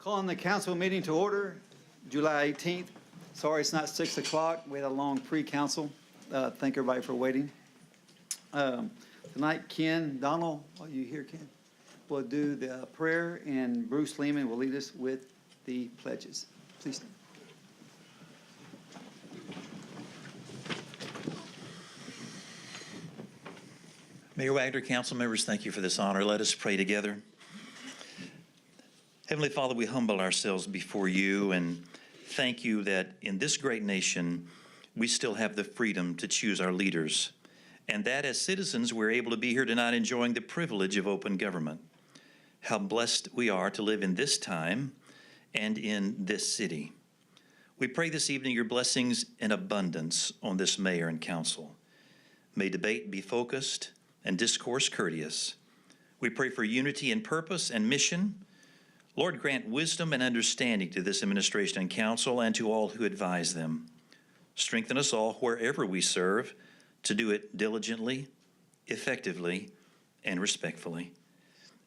Calling the council meeting to order, July 18th. Sorry, it's not 6 o'clock. We had a long pre-council. Thank everybody for waiting. Tonight, Ken Donald, are you here, Ken? Will do the prayer, and Bruce Lehman will lead us with the pledges. Please stand. Mayor Wagner, council members, thank you for this honor. Let us pray together. Heavenly Father, we humble ourselves before you and thank you that in this great nation, we still have the freedom to choose our leaders, and that as citizens, we're able to be here tonight enjoying the privilege of open government. How blessed we are to live in this time and in this city. We pray this evening your blessings in abundance on this mayor and council. May debate be focused and discourse courteous. We pray for unity in purpose and mission. Lord, grant wisdom and understanding to this administration and council and to all who advise them. Strengthen us all wherever we serve to do it diligently, effectively, and respectfully.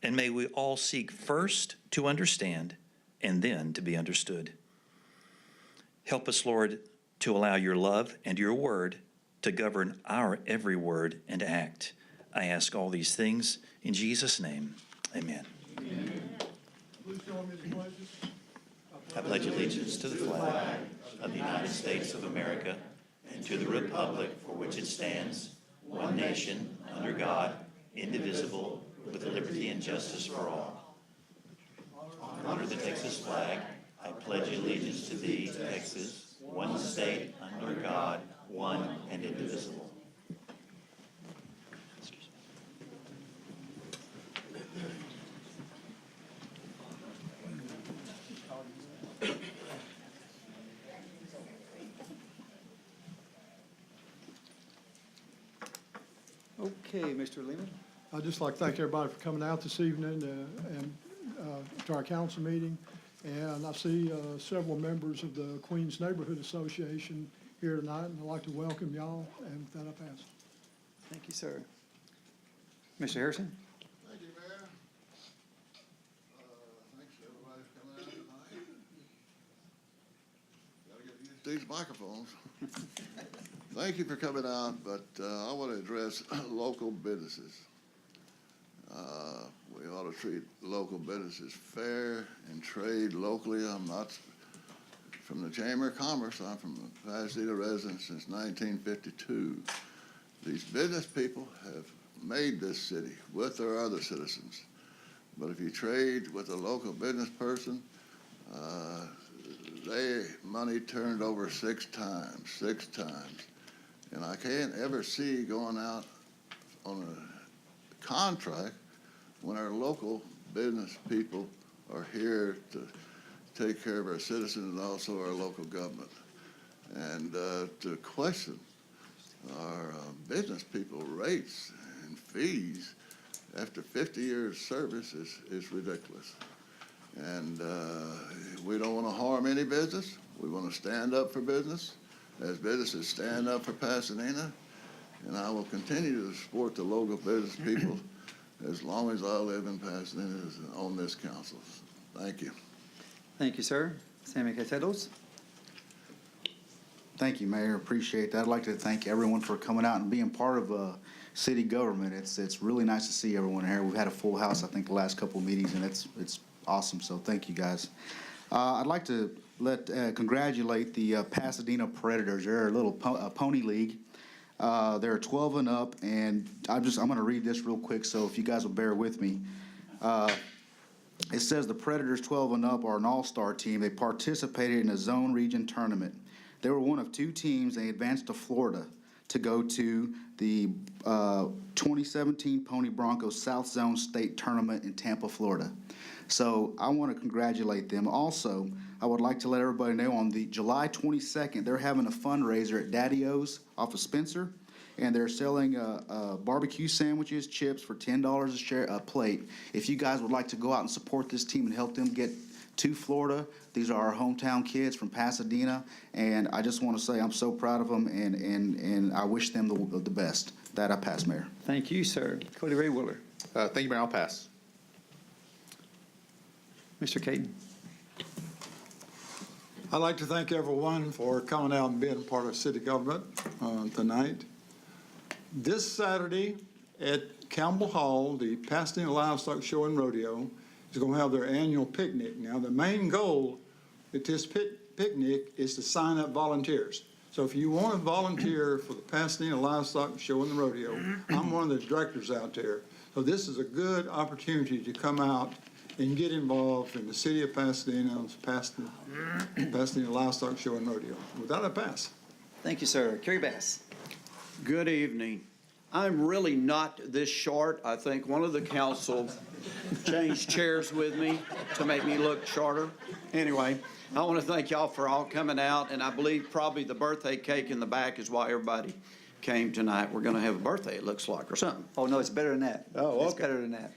And may we all seek first to understand and then to be understood. Help us, Lord, to allow your love and your word to govern our every word and act. I ask all these things in Jesus' name. Amen. Amen. Please join me in the pledges. I pledge allegiance to the flag of the United States of America and to the republic for which it stands, one nation, under God, indivisible, with liberty and justice for all. Honor the Texas flag. I pledge allegiance to thee, Texas, one state, under God, one and indivisible. Okay, Mr. Lehman. I'd just like to thank everybody for coming out this evening and to our council meeting. And I see several members of the Queens Neighborhood Association here tonight, and I'd like to welcome y'all, and with that, I pass. Thank you, sir. Mr. Harrison? Thank you, Mayor. Thanks everybody for coming out tonight. Gotta get used to these microphones. Thank you for coming out, but I want to address local businesses. We ought to treat local businesses fair and trade locally. I'm not from the Chamber of Commerce. I'm from a Pasadena resident since 1952. These business people have made this city with their other citizens. But if you trade with a local business person, money turned over six times. And I can't ever see going out on a contract when our local business people are here to take care of our citizens and also our local government. And to question our business people rates and fees after 50 years service is ridiculous. And we don't want to harm any business. We want to stand up for business as businesses stand up for Pasadena. And I will continue to support the local business people as long as I live in Pasadena on this council. Thank you. Thank you, sir. Sammy Casedos? Thank you, Mayor. Appreciate that. I'd like to thank everyone for coming out and being part of city government. It's really nice to see everyone here. We've had a full house, I think, the last couple of meetings, and it's awesome. So thank you, guys. I'd like to congratulate the Pasadena Predators. They're a little pony league. They're 12 and up, and I'm going to read this real quick. So if you guys will bear with me. It says the Predators 12 and up are an all-star team. They participated in a zone region tournament. They were one of two teams. They advanced to Florida to go to the 2017 Pony Broncos South Zone State Tournament in Tampa, Florida. So I want to congratulate them. Also, I would like to let everybody know on the July 22nd, they're having a fundraiser at Daddy-O's off of Spencer, and they're selling barbecue sandwiches, chips for $10 a plate. If you guys would like to go out and support this team and help them get to Florida, these are our hometown kids from Pasadena, and I just want to say I'm so proud of them, and I wish them the best. That I pass, Mayor. Thank you, sir. Cody Ray Willer. Thank you, Mayor. I'll pass. Mr. Caden. I'd like to thank everyone for coming out and being a part of city government tonight. This Saturday at Campbell Hall, the Pasadena Livestock Show and Rodeo is going to have their annual picnic. Now, the main goal at this picnic is to sign up volunteers. So if you want to volunteer for the Pasadena Livestock Show and the Rodeo, I'm one of the directors out there. So this is a good opportunity to come out and get involved in the city of Pasadena's Pasadena Livestock Show and Rodeo. With that, I pass. Thank you, sir. Kerry Bass. Good evening. I'm really not this short. I think one of the council changed chairs with me to make me look shorter. Anyway, I want to thank y'all for all coming out, and I believe probably the birthday cake in the back is why everybody came tonight. We're going to have a birthday, it looks like, or something. Oh, no, it's better than that. Oh, It's okay. better than that.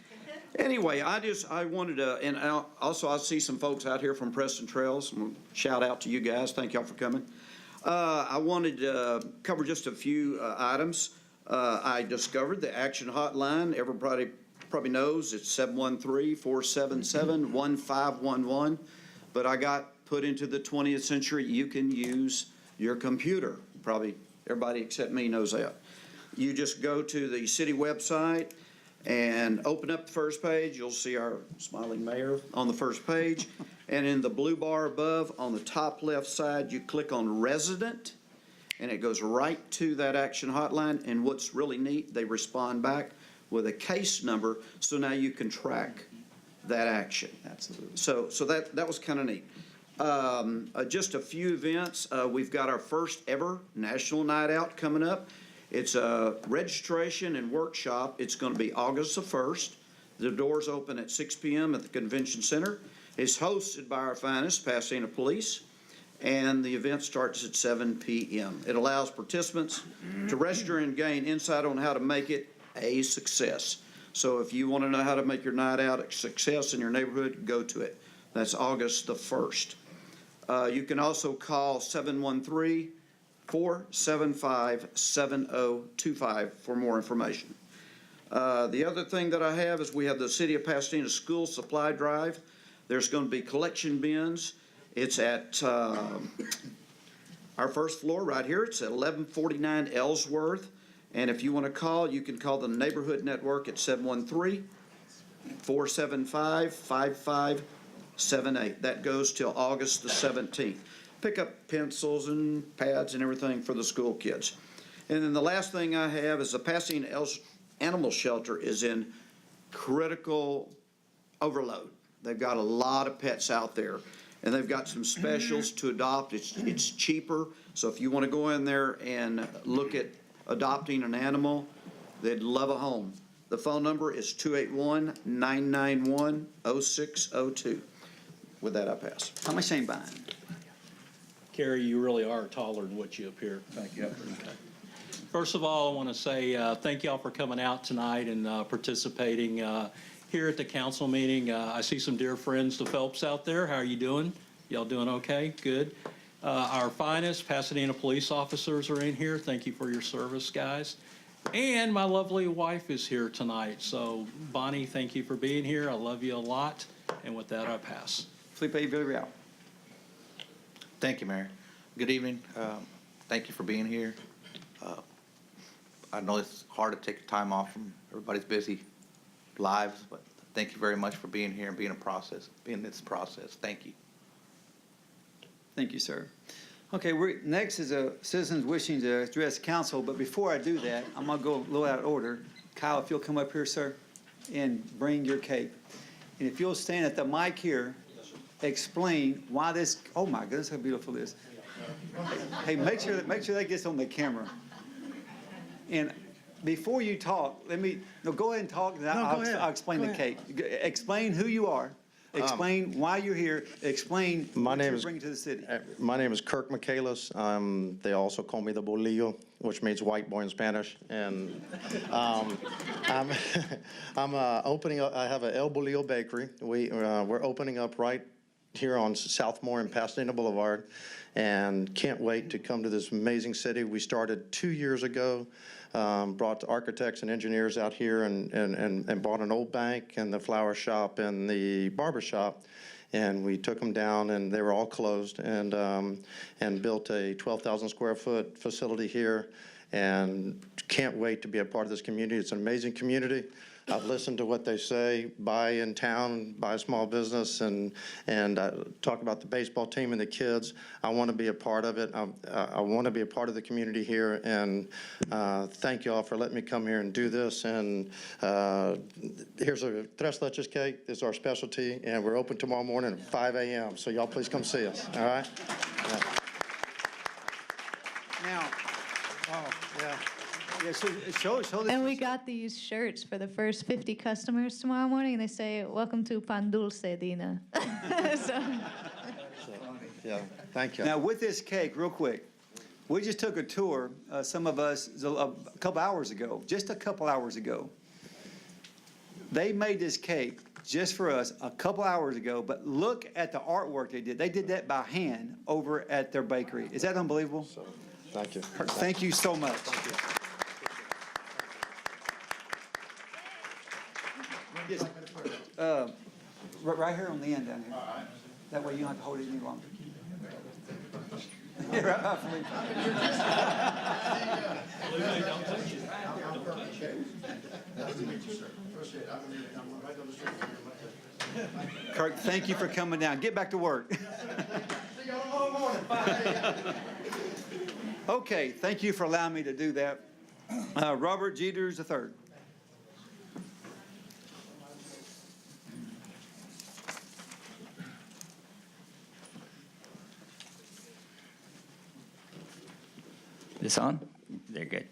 Anyway, I wanted to, and also I see some folks out here from Preston Trails. Shout out to you guys. Thank y'all for coming. I wanted to cover just a few items. I discovered the action hotline. Everybody probably knows it's 713-477-1511. But I got put into the 20th century. You can use your computer. Probably everybody except me knows that. You just go to the city website and open up the first page. You'll see our smiling mayor on the first page. And in the blue bar above, on the top left side, you click on resident, and it goes right to that action hotline. And what's really neat, they respond back with a case number, so now you can track that action. Absolutely. So that was kind of neat. Just a few events. We've got our first ever National Night Out coming up. It's a registration and workshop. It's going to be August the 1st. The doors open at 6 p.m. at the Convention Center. It's hosted by our finest, Pasadena Police, and the event starts at 7 p.m. It allows participants to register and gain insight on how to make it a success. So if you want to know how to make your night out a success in your neighborhood, go to it. That's August the 1st. You can also call 713-475-7025 for more information. The other thing that I have is we have the City of Pasadena School Supply Drive. There's going to be collection bins. It's at our first floor right here. It's at 1149 Ellsworth. And if you want to call, you can call the Neighborhood Network at 713-475-5578. That goes till August the 17th. Pick up pencils and pads and everything for the school kids. And then the last thing I have is the Pasadena Animal Shelter is in critical overload. They've got a lot of pets out there, and they've got some specials to adopt. It's cheaper, so if you want to go in there and look at adopting an animal, they'd love a home. The phone number is 281-991-0602. With that, I pass. How much ain't buying? Kerry, you really are taller than what you appear. Thank you. Okay. First of all, I want to say thank y'all for coming out tonight and participating here at the council meeting. I see some dear friends, the Phelps out there. How are you doing? Y'all doing okay? Good. Our finest Pasadena police officers are in here. Thank you for your service, guys. And my lovely wife is here tonight. So, Bonnie, thank you for being here. I love you a lot. And with that, I pass. Felipe Villarreal. Thank you, Mayor. Good evening. Thank you for being here. I know it's hard to take time off from everybody's busy lives, but thank you very much for being here and being in this process. Thank you. Thank you, sir. Okay, next is citizens wishing to address council, but before I do that, I'm going to go a little out of order. Kyle, if you'll come up here, sir, and bring your cape. And if you'll stand at the mic here, explain why this, oh my goodness, how beautiful it is. Hey, make sure that gets on the camera. And before you talk, go ahead and talk, and I'll explain the cape. Explain who you are. Explain why you're here. Explain what you're bringing to the city. My name is Kirk Michaelis. They also call me the Bolillo, which means white boy in Spanish. And I'm opening up. I have a El Bolillo Bakery. We're opening up right here on Southmore and Pasadena Boulevard, and can't wait to come to this amazing city. We started 2 years ago. Brought the architects and engineers out here and bought an old bank and the flower shop and the barber shop. and we took them down, and they were all closed, and built a 12,000 square foot facility here, and can't wait to be a part of this community. It's an amazing community. I've listened to what they say, buy in town, buy a small business, and talk about the baseball team and the kids. I want to be a part of it. I want to be a part of the community here, and thank you all for letting me come here and do this. And here's a tres leches cake. It's our specialty, and we're open tomorrow morning at 5 a.m., so y'all please come see us, all right? Now, oh, yeah. Yeah, show this. And we got these shirts for the first 50 customers tomorrow morning, and they say, "Welcome to Pan Dulce, Dina." So, Yeah, thank you. Now, with this cake, real quick, we just took a tour, some of us, a couple hours ago, just a couple hours ago. They made this cake just for us a couple hours ago, but look at the artwork they did. They did that by hand over at their bakery. Is that unbelievable? Thank you. Thank you so much. Yes. Right here on the end down here. That way you don't have to hold it any longer. Yeah, right up for me. Kirk, thank you for coming down. Get back to work. Okay, thank you for allowing me to do that. Robert Jeters III. This on? They're good.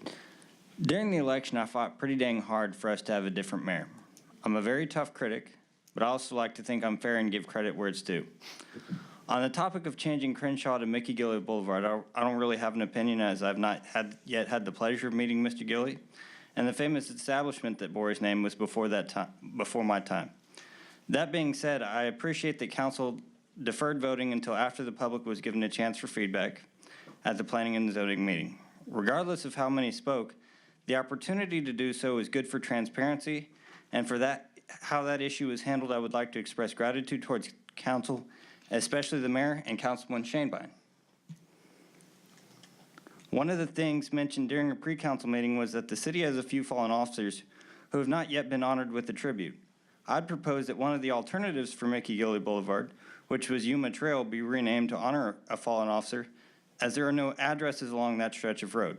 During the election, I fought pretty dang hard for us to have a different mayor. I'm a very tough critic, but I also like to think I'm fair and give credit where it's due. On the topic of changing Crenshaw to Mickey Gilley Boulevard, I don't really have an opinion, as I've not yet had the pleasure of meeting Mr. Gilley, and the famous establishment that bore his name was before my time. That being said, I appreciate that council deferred voting until after the public was given a chance for feedback at the planning and zoning meeting. Regardless of how many spoke, the opportunity to do so is good for transparency, and for that, how that issue was handled, I would like to express gratitude towards council, especially the mayor and Councilman Shanebein. One of the things mentioned during a pre-council meeting was that the city has a few fallen officers who have not yet been honored with a tribute. I'd propose that one of the alternatives for Mickey Gilley Boulevard, which was Yuma Trail, be renamed to honor a fallen officer, as there are no addresses along that stretch of road.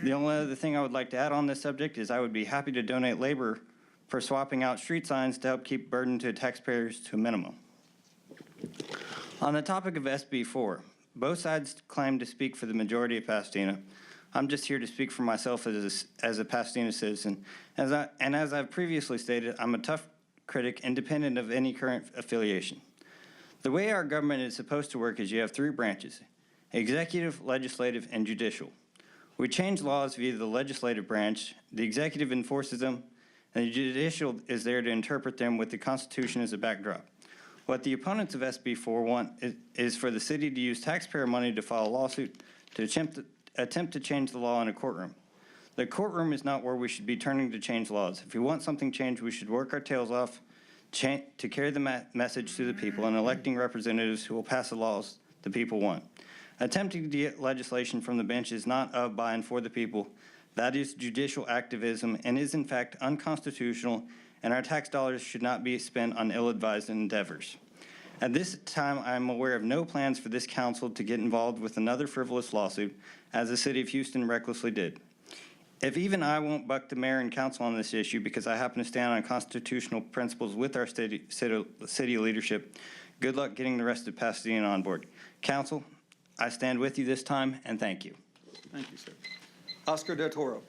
The only other thing I would like to add on this subject is I would be happy to donate labor for swapping out street signs to help keep burden to taxpayers to a minimum. On the topic of SB 4, both sides claim to speak for the majority of Pasadena. I'm just here to speak for myself as a Pasadena citizen. As I've previously stated, I'm a tough critic independent of any current affiliation. The way our government is supposed to work is you have three branches: executive, legislative, and judicial. We change laws via the legislative branch, the executive enforces them, and the judicial is there to interpret them with the Constitution as a backdrop. What the opponents of SB 4 want is for the city to use taxpayer money to file a lawsuit to attempt to change the law in a courtroom. The courtroom is not where we should be turning to change laws. If we want something changed, we should work our tails off to carry the message to the people and electing representatives who will pass the laws the people want. Attempting to get legislation from the bench is not of, by, and for the people. That is judicial activism and is in fact unconstitutional, and our tax dollars should not be spent on ill-advised endeavors. At this time, I am aware of no plans for this council to get involved with another frivolous lawsuit, as the city of Houston recklessly did. If even I won't buck the mayor and council on this issue because I happen to stand on constitutional principles with our city leadership, good luck getting the rest of Pasadena on board. Council, I stand with you this time, and thank you. Thank you, sir. Oscar Del Toro.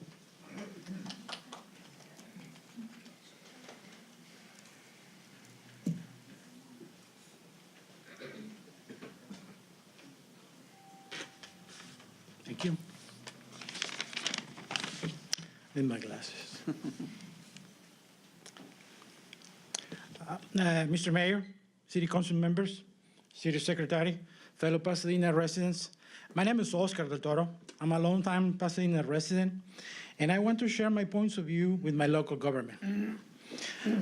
Thank you. In my glasses. Mr. Mayor, City Council members, City Secretary, fellow Pasadena residents, my name is Oscar Del Toro. I'm a longtime Pasadena resident, and I want to share my points of view with my local government.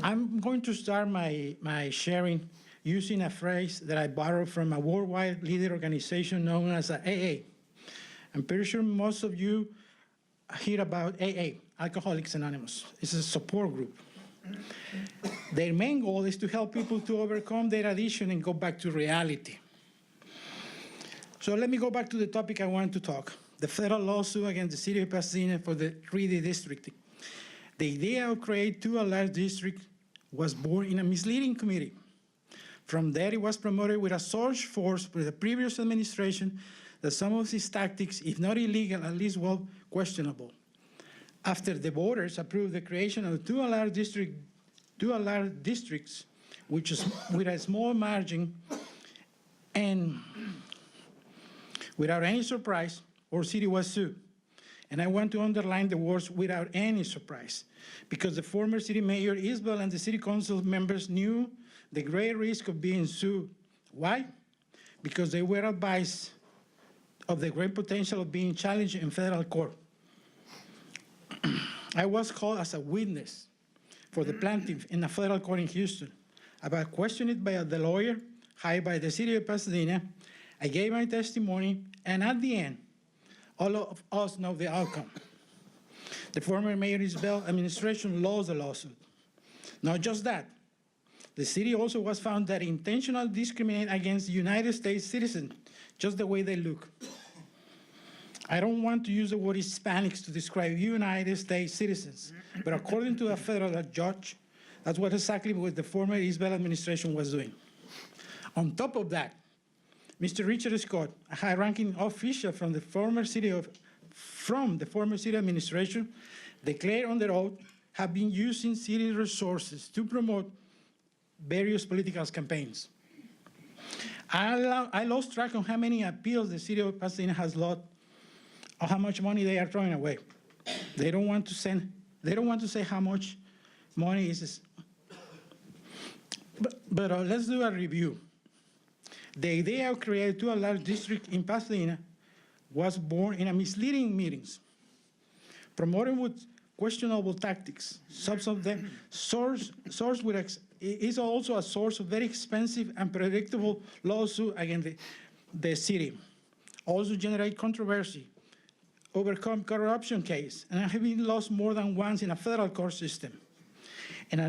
I'm going to start my sharing using a phrase that I borrowed from a worldwide leader organization known as AA. I'm pretty sure most of you hear about AA, Alcoholics Anonymous. It's a support group. Their main goal is to help people to overcome their addiction and go back to reality. So let me go back to the topic I wanted to talk, the federal lawsuit against the city of Pasadena for the 3D districting. The idea of creating two at-large districts was born in a misleading committee. From there, it was promoted with a source force for the previous administration that some of these tactics, if not illegal, at least well questionable. After the voters approved the creation of two at-large districts, which is with a small margin and without any surprise, our city was sued. And I want to underline the words without any surprise, because the former city mayor, Isbell, and the city council members knew the great risk of being sued. Why? Because they were advised of the great potential of being challenged in federal court. I was called as a witness for the plaintiff in a federal court in Houston. I was questioned by the lawyer hired by the city of Pasadena. I gave my testimony, and at the end, all of us know the outcome. The former Mayor Isbell administration lost the lawsuit. Not just that, the city also was found that intentional discriminate against United States citizens, just the way they look. I don't want to use the word Hispanics to describe United States citizens, but according to a federal judge, that's what exactly what the former Isbell administration was doing. On top of that, Mr. Richard Scott, a high-ranking official from the former city administration, declared under oath, have been using city resources to promote various political campaigns. I lost track of how many appeals the city of Pasadena has lost, or how much money they are throwing away. They don't want to say how much money is. But let's do a review. The idea of creating two at-large districts in Pasadena was born in a misleading meetings, promoted with questionable tactics. Some of them is also a source of very expensive and predictable lawsuit against the city. Also generate controversy, overcome corruption case, and have been lost more than once in a federal court system. And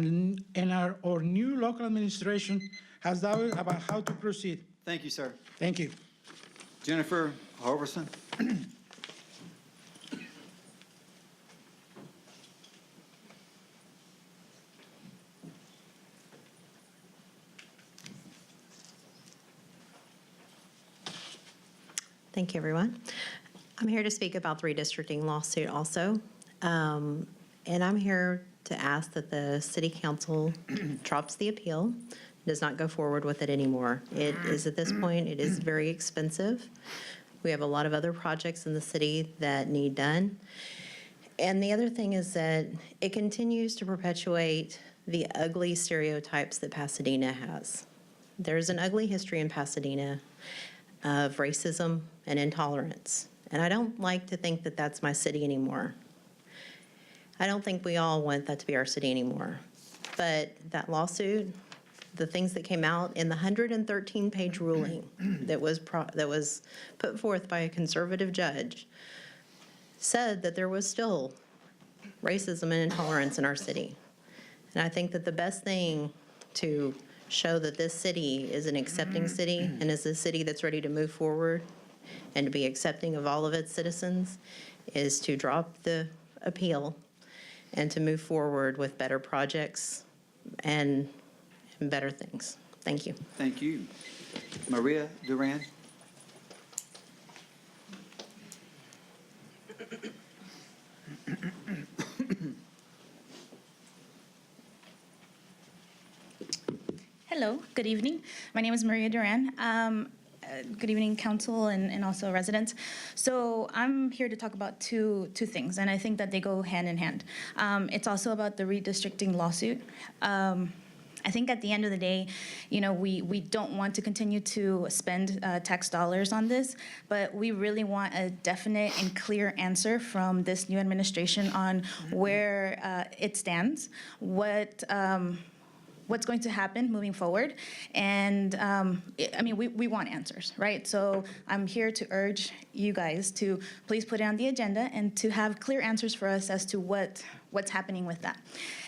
our new local administration has doubted about how to proceed. Thank you, sir. Thank you. Jennifer Harberson. Thank you, everyone. I'm here to speak about the redistricting lawsuit also. And I'm here to ask that the city council drops the appeal, does not go forward with it anymore. It is, at this point, it is very expensive. We have a lot of other projects in the city that need done. And the other thing is that it continues to perpetuate the ugly stereotypes that Pasadena has. There's an ugly history in Pasadena of racism and intolerance. And I don't like to think that that's my city anymore. I don't think we all want that to be our city anymore. But that lawsuit, the things that came out in the 113-page ruling that was put forth by a conservative judge said that there was still racism and intolerance in our city. And I think that the best thing to show that this city is an accepting city and is a city that's ready to move forward and to be accepting of all of its citizens is to drop the appeal and to move forward with better projects and better things. Thank you. Thank you. Maria Duran. Hello, good evening. My name is Maria Duran. Good evening, council and also residents. So I'm here to talk about two things, and I think that they go hand in hand. It's also about the redistricting lawsuit. I think at the end of the day, you know, we don't want to continue to spend tax dollars on this, but we really want a definite and clear answer from this new administration on where it stands, what's going to happen moving forward. And I mean, we want answers, right? So I'm here to urge you guys to please put it on the agenda and to have clear answers for us as to what's happening with that.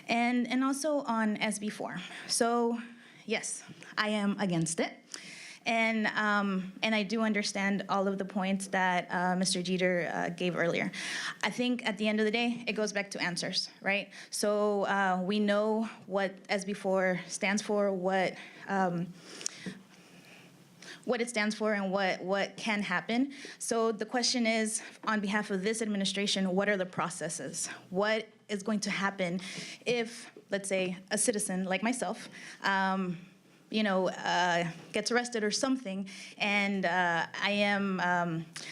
And also on SB4. So yes, I am against it. And I do understand all of the points that Mr. Jeter gave earlier. I think at the end of the day, it goes back to answers, right? So we know what SB4 stands for, what it stands for, and what can happen. So the question is, on behalf of this administration, what are the processes? What is going to happen if, let's say, a citizen like myself, gets arrested or something, and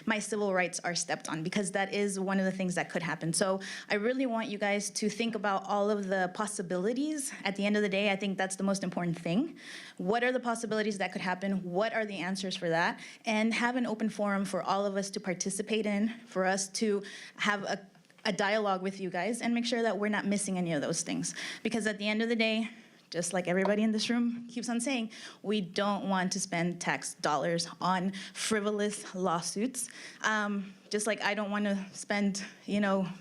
my civil rights are stepped on, because that is one of the things that could happen. So I really want you guys to think about all of the possibilities. At the end of the day, I think that's the most important thing. What are the possibilities that could happen? What are the answers for that? And have an open forum for all of us to participate in, for us to have a dialogue with you guys and make sure that we're not missing any of those things. Because at the end of the day, just like everybody in this room keeps on saying, we don't want to spend tax dollars on frivolous lawsuits. Just like I don't want to spend,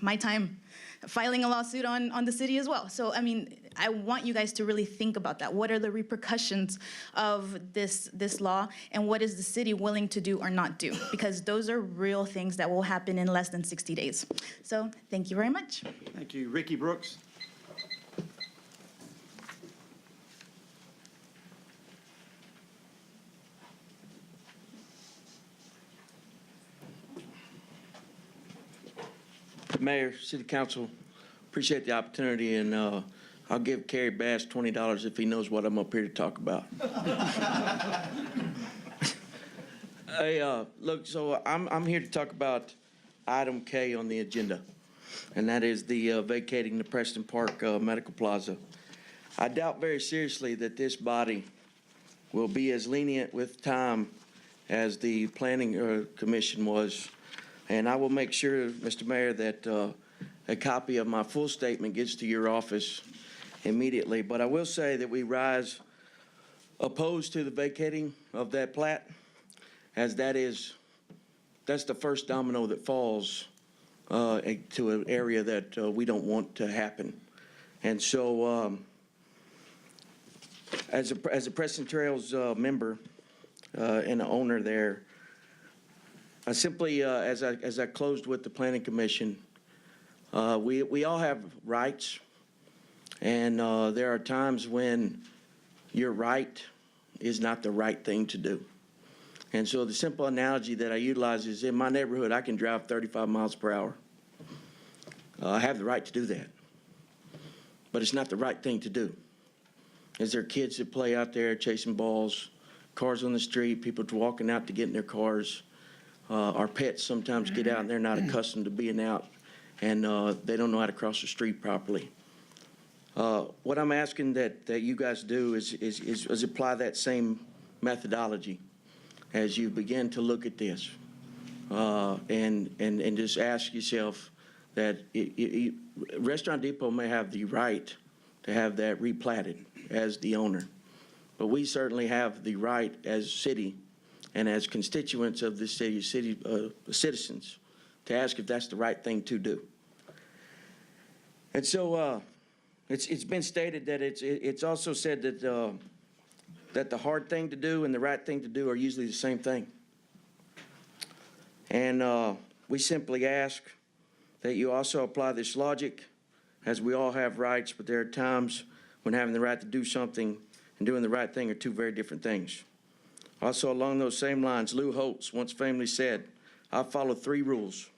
my time filing a lawsuit on the city as well. So, I mean, I want you guys to really think about that. What are the repercussions of this law, and what is the city willing to do or not do? Because those are real things that will happen in less than 60 days. So, thank you very much. Thank you. Ricky Brooks. Mayor, City Council, appreciate the opportunity, and I'll give Kerry Bass $20 if he knows what I'm up here to talk about. Hey, look, so I'm here to talk about item K on the agenda, and that is the vacating the Preston Park Medical Plaza. I doubt very seriously that this body will be as lenient with time as the Planning Commission was. And I will make sure, Mr. Mayor, that a copy of my full statement gets to your office immediately. But I will say that we rise opposed to the vacating of that plat, as that's the first domino that falls to an area that we don't want to happen. And so as a Preston Trails member and the owner there, I simply, as I closed with the Planning Commission, we all have rights, and there are times when your right is not the right thing to do. And so the simple analogy that I utilize is, in my neighborhood, I can drive 35 miles per hour. I have the right to do that, but it's not the right thing to do. Is there kids that play out there chasing balls, cars on the street, people walking out to get in their cars? Our pets sometimes get out and they're not accustomed to being out, and they don't know how to cross the street properly. What I'm asking that you guys do is apply that same methodology as you begin to look at this, and just ask yourself that Restaurant Depot may have the right to have that replatted as the owner, but we certainly have the right as city and as constituents of the city citizens to ask if that's the right thing to do. And so it's been stated that it's also said that the hard thing to do and the right thing to do are usually the same thing. And we simply ask that you also apply this logic, as we all have rights, but there are times when having the right to do something and doing the right thing are two very different things. Also, along those same lines, Lou Holtz once famously said, I follow 3 rules.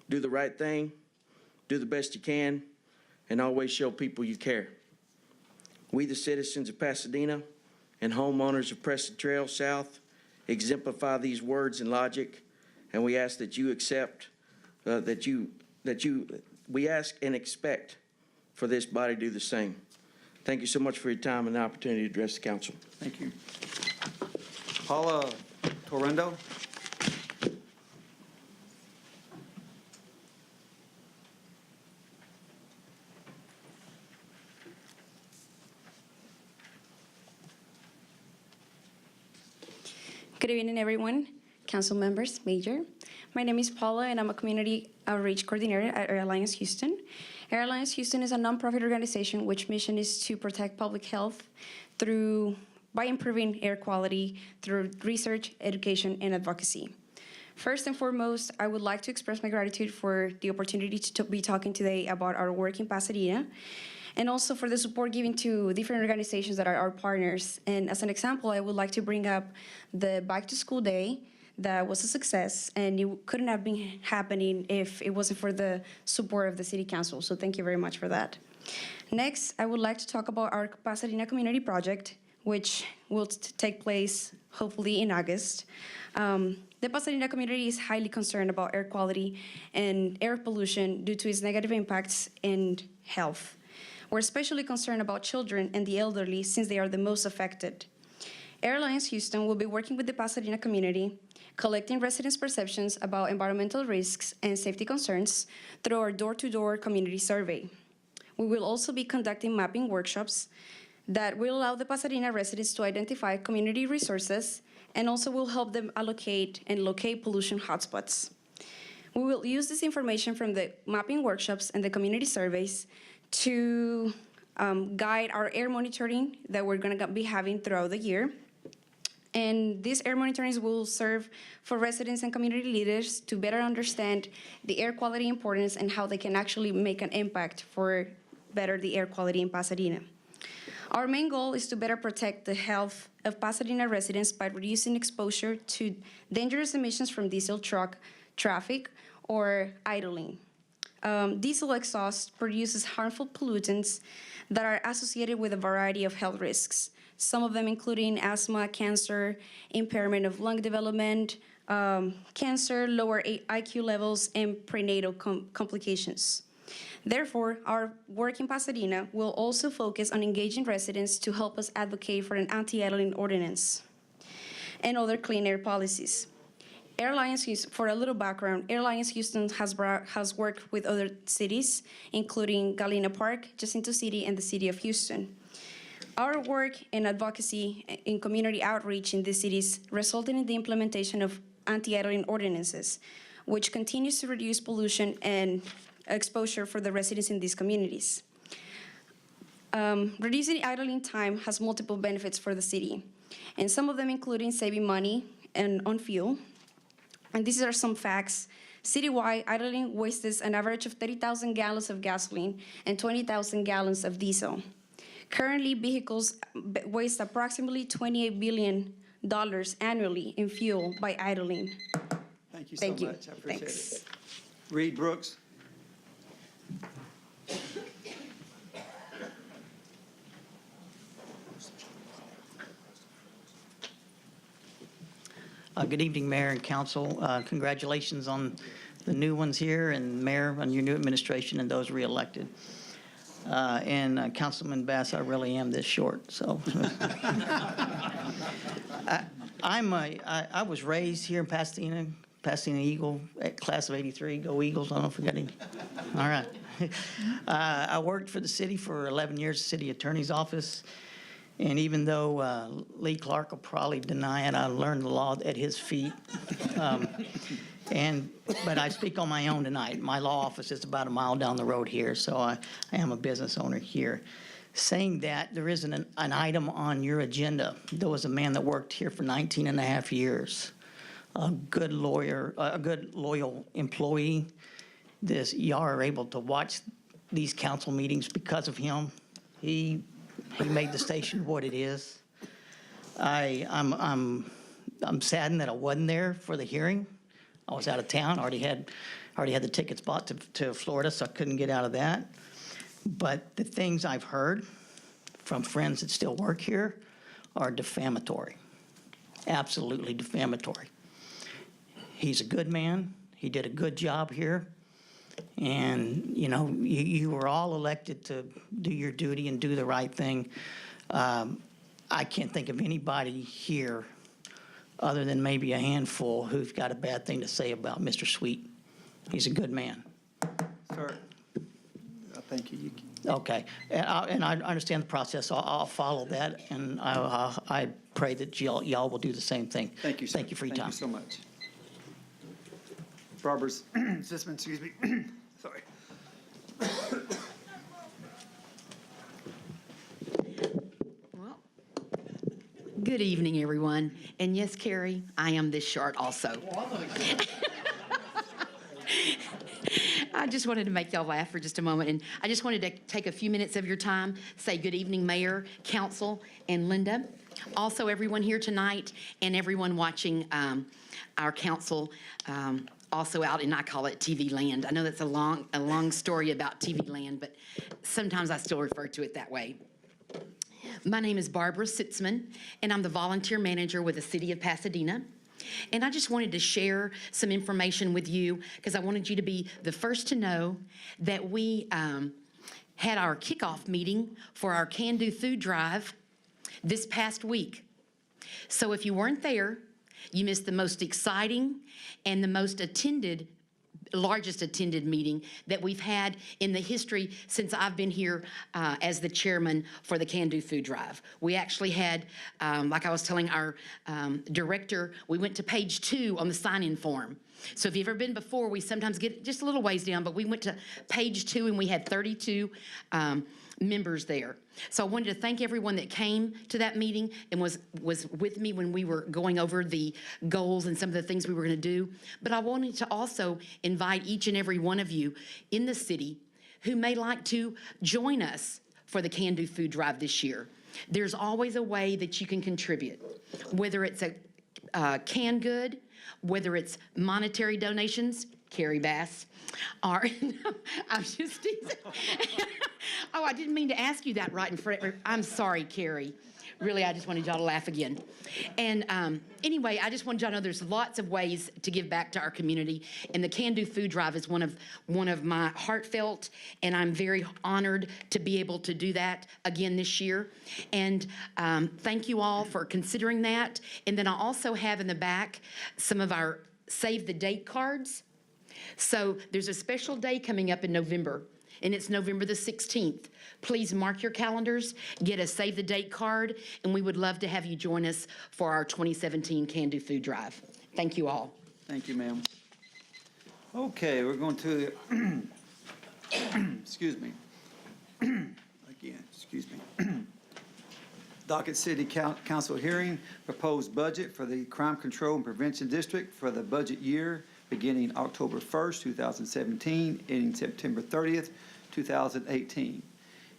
Do the right thing, do the best you can, and always show people you care. We, the citizens of Pasadena and homeowners of Preston Trail South, exemplify these words and logic, and we ask that you accept, we ask and expect for this body to do the same. Thank you so much for your time and the opportunity to address the council. Thank you. Paula Torrendo. Good evening, everyone, council members, Major. My name is Paula, and I'm a community outreach coordinator at Air Alliance Houston. Air Alliance Houston is a nonprofit organization which mission is to protect public health by improving air quality through research, education, and advocacy. First and foremost, I would like to express my gratitude for the opportunity to be talking today about our work in Pasadena, and also for the support given to different organizations that are our partners. And as an example, I would like to bring up the Bike to School Day that was a success, and it couldn't have been happening if it wasn't for the support of the City Council. So thank you very much for that. Next, I would like to talk about our Pasadena Community Project, which will take place hopefully in August. The Pasadena community is highly concerned about air quality and air pollution due to its negative impacts in health. We're especially concerned about children and the elderly since they are the most affected. Air Alliance Houston will be working with the Pasadena community, collecting residents' perceptions about environmental risks and safety concerns through our door-to-door community survey. We will also be conducting mapping workshops that will allow the Pasadena residents to identify community resources and also will help them allocate and locate pollution hotspots. We will use this information from the mapping workshops and the community surveys to guide our air monitoring that we're going to be having throughout the year. And these air monitorings will serve for residents and community leaders to better understand the air quality importance and how they can actually make an impact for better the air quality in Pasadena. Our main goal is to better protect the health of Pasadena residents by reducing exposure to dangerous emissions from diesel truck traffic or idling. Diesel exhaust produces harmful pollutants that are associated with a variety of health risks, some of them including asthma, cancer, impairment of lung development, cancer, lower IQ levels, and prenatal complications. Therefore, our work in Pasadena will also focus on engaging residents to help us advocate for an anti-idling ordinance and other clean air policies. Air Alliance Houston, for a little background, Air Alliance Houston has worked with other cities, including Galena Park, Jacinto City, and the City of Houston. Our work and advocacy in community outreach in these cities resulted in the implementation of anti-idling ordinances, which continues to reduce pollution and exposure for the residents in these communities. Reducing idling time has multiple benefits for the city, and some of them including saving money on fuel. And these are some facts. Citywide, idling wastes an average of 30,000 gallons of gasoline and 20,000 gallons of diesel. Currently, vehicles waste approximately $28 billion annually in fuel by idling. Thank you so much. I appreciate it. Reed Brooks. Good evening, Mayor and Council. Congratulations on the new ones here, and Mayor, on your new administration and those reelected. And Councilman Bass, I really am this short, so. I was raised here in Pasadena Eagle, class of '83. Go Eagles! I don't know if we got any. All right. I worked for the city for 11 years, city attorney's office. And even though Lee Clark will probably deny it, I learned the law at his feet. But I speak on my own tonight. My law office is about a mile down the road here, so I am a business owner here. Saying that, there isn't an item on your agenda. There was a man that worked here for 19 and a half years, a good lawyer, a good loyal employee. Y'all are able to watch these council meetings because of him. He made the station what it is. I'm saddened that I wasn't there for the hearing. I was out of town. Already had the tickets bought to Florida, so I couldn't get out of that. But the things I've heard from friends that still work here are defamatory, absolutely defamatory. He's a good man. He did a good job here. And, you know, you were all elected to do your duty and do the right thing. I can't think of anybody here other than maybe a handful who's got a bad thing to say about Mr. Sweet. He's a good man. Sir, thank you. Okay, and I understand the process. I'll follow that, and I pray that y'all will do the same thing. Thank you, sir. Thank you for your time. Thank you so much. Barbara's Sisman, excuse me. Sorry. Well, good evening, everyone. And yes, Carrie, I am this short also. I just wanted to make y'all laugh for just a moment, and I just wanted to take a few minutes of your time, say good evening, Mayor, Council, and Linda. Also, everyone here tonight and everyone watching our council, also out in, I call it TV land. I know that's a long story about TV land, but sometimes I still refer to it that way. My name is Barbara Sitzman, and I'm the volunteer manager with the City of Pasadena. And I just wanted to share some information with you because I wanted you to be the first to know that we had our kickoff meeting for our Can Do Food Drive this past week. So if you weren't there, you missed the most exciting and the most largest attended meeting that we've had in the history since I've been here as the chairman for the Can Do Food Drive. We actually had, like I was telling our director, we went to page 2 on the sign-in form. So if you've ever been before, we sometimes get just a little ways down, but we went to page 2 and we had 32 members there. So I wanted to thank everyone that came to that meeting and was with me when we were going over the goals and some of the things we were going to do. But I wanted to also invite each and every one of you in the city who may like to join us for the Can Do Food Drive this year. There's always a way that you can contribute, whether it's a canned good, whether it's monetary donations, Carrie Bass, or I'm just teasing. Oh, I didn't mean to ask you that right in front. I'm sorry, Carrie. Really, I just wanted y'all to laugh again. And anyway, I just wanted y'all to know there's lots of ways to give back to our community, and the Can Do Food Drive is one of my heartfelt, and I'm very honored to be able to do that again this year. And thank you all for considering that. And then I also have in the back some of our Save the Date cards. So there's a special day coming up in November, and it's November the 16th. Please mark your calendars, get a Save the Date card, and we would love to have you join us for our 2017 Can Do Food Drive. Thank you all. Thank you, ma'am. Okay, we're going to, excuse me. Again, excuse me. Docket City Council hearing, proposed budget for the Crime Control and Prevention District for the budget year beginning October 1st, 2017, ending September 30th, 2018.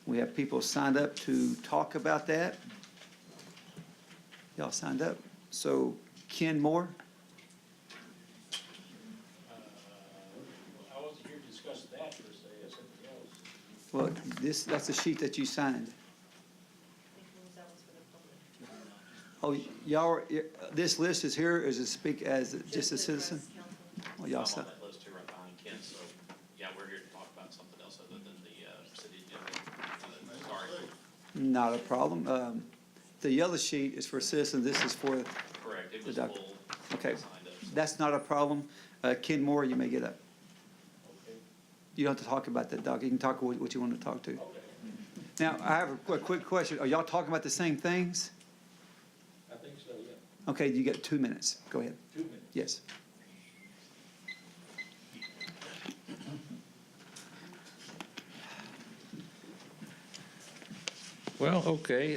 We have people signed up to talk about that. Y'all signed up. So Ken Moore. I wasn't here to discuss that per se, as something else. Well, that's the sheet that you signed. Oh, y'all, this list is here as a just a citizen? Oh, y'all signed. I'm on that list too, right behind Ken, so, yeah, we're here to talk about something else other than the city agenda. Sorry. Not a problem. The yellow sheet is for citizens. This is for Correct, it the was doctor. full. Okay, Signed up, so. that's not a problem. Ken Moore, you may get up. You don't have to talk about that, Doc. You can talk what you want to talk to. Now, I have a quick question. Are y'all talking about the same things? I think so, yeah. Okay, you get 2 minutes. Go ahead. 2 minutes. Yes. Well, okay,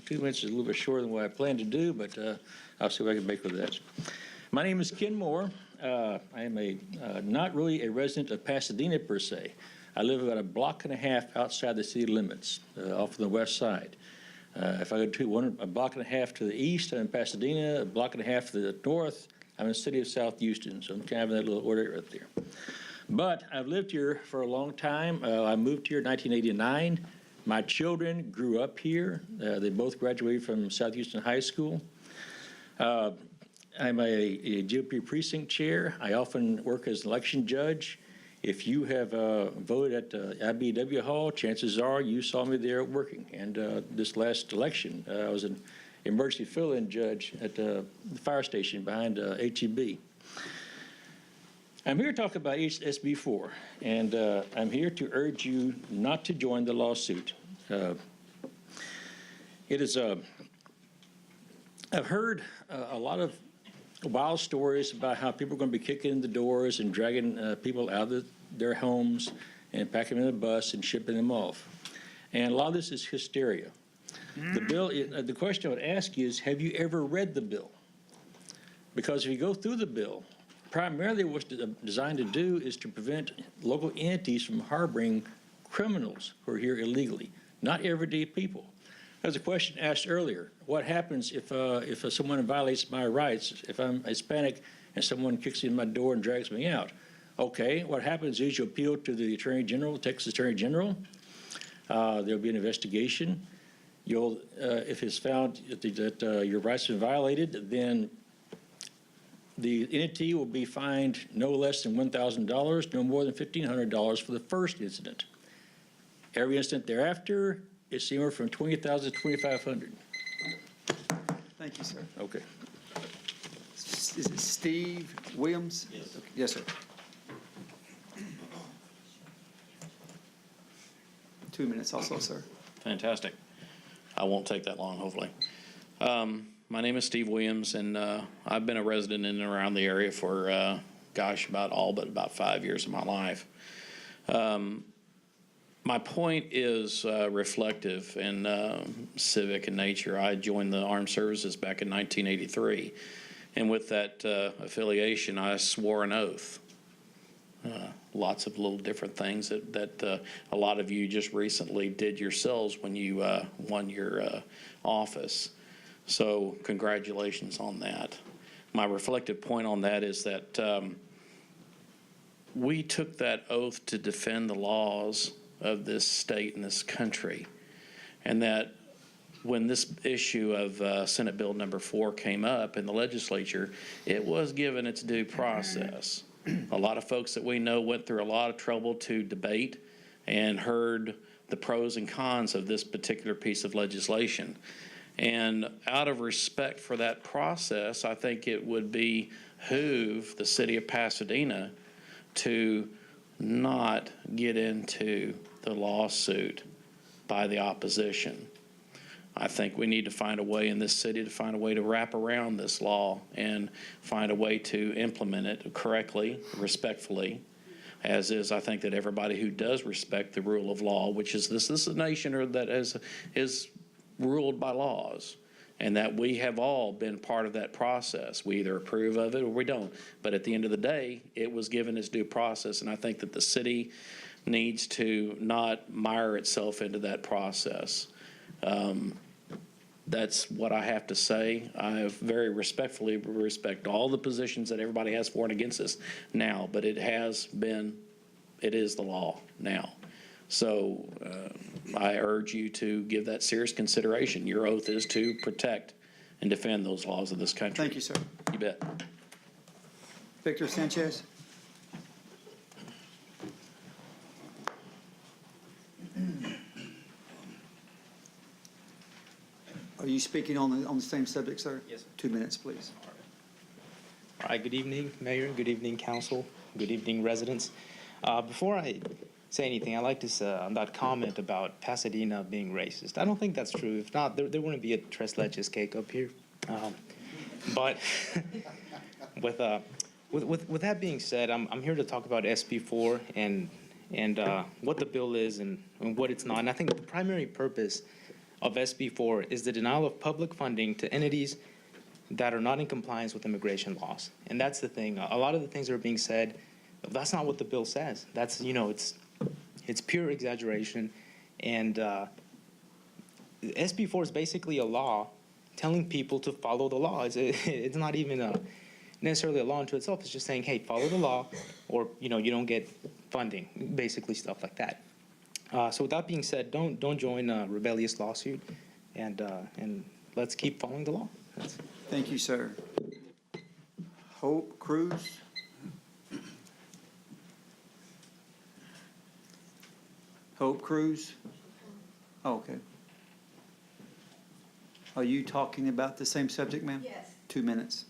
2 minutes is a little bit shorter than what I planned to do, but I'll see what I can make with that. My name is Ken Moore. I am not really a resident of Pasadena per se. I live about a block and a half outside the city limits, off on the west side. If I go a block and a half to the east, I'm in Pasadena. A block and a half to the north, I'm in the city of South Houston. So I'm kind of in that little order right there. But I've lived here for a long time. I moved here in 1989. My children grew up here. They both graduated from South Houston High School. I'm a GOP precinct chair. I often work as an election judge. If you have voted at IBW Hall, chances are you saw me there working. And this last election, I was an emergency fill-in judge at the fire station behind HEB. I'm here to talk about SB 4, and I'm here to urge you not to join the lawsuit. I've heard a lot of wild stories about how people are going to be kicking in the doors and dragging people out of their homes and packing them in a bus and shipping them off. And a lot of this is hysteria. The question I would ask you is, have you ever read the bill? Because if you go through the bill, primarily what's designed to do is to prevent local entities from harboring criminals who are here illegally, not everyday people. There's a question asked earlier. What happens if someone violates my rights, if I'm Hispanic and someone kicks in my door and drags me out? Okay, what happens is you appeal to the Attorney General, Texas Attorney General. There'll be an investigation. If it's found that your rights have been violated, then the entity will be fined no less than $1,000, no more than $1,500 for the first incident. Every incident thereafter is anywhere from $20,000 to $2,500. Thank you, sir. Okay. Is it Steve Williams? Yes. Okay. Yes, sir. 2 minutes also, sir. Fantastic. I won't take that long, hopefully. My name is Steve Williams, and I've been a resident in and around the area for, about 5 years of my life. My point is reflective and civic in nature. I joined the armed services back in 1983, and with that affiliation, I swore an oath. Lots of little different things that a lot of you just recently did yourselves when you won your office. So congratulations on that. My reflective point on that is that we took that oath to defend the laws of this state and this country, and that when this issue of Senate Bill number 4 came up in the legislature, it was given its due process. A lot of folks that we know went through a lot of trouble to debate and heard the pros and cons of this particular piece of legislation. And out of respect for that process, I think it would behoove the city of Pasadena to not get into the lawsuit by the opposition. I think we need to find a way in this city to find a way to wrap around this law and find a way to implement it correctly, respectfully, as is, I think, that everybody who does respect the rule of law, which is this is a nation that is ruled by laws, and that we have all been part of that process. We either approve of it or we don't. But at the end of the day, it was given its due process, and I think that the city needs to not mire itself into that process. That's what I have to say. I very respectfully respect all the positions that everybody has for and against us now, but it is the law now. So I urge you to give that serious consideration. Your oath is to protect and defend those laws of this country. Thank you, sir. You bet. Victor Sanchez. Are you speaking on the same subject, sir? Yes, sir. 2 minutes, please. All right, good evening, Mayor. Good evening, Council. Good evening, residents. Before I say anything, I'd like to not comment about Pasadena being racist. I don't think that's true. If not, there wouldn't be a tres leches cake up here. But with that being said, I'm here to talk about SB 4 and what the bill is and what it's not. And I think the primary purpose of SB 4 is the denial of public funding to entities that are not in compliance with immigration laws. And that's the thing. A lot of the things that are being said, that's not what the bill says. That's, it's pure exaggeration. And SB 4 is basically a law telling people to follow the law. It's not even necessarily a law unto itself. It's just saying, hey, follow the law, or you don't get funding, basically stuff like that. So with that being said, don't join a rebellious lawsuit, and let's keep following the law. Thank you, sir. Hope Cruz. Hope Cruz. Oh, okay. Are you talking about the same subject, ma'am? Yes. 2 minutes.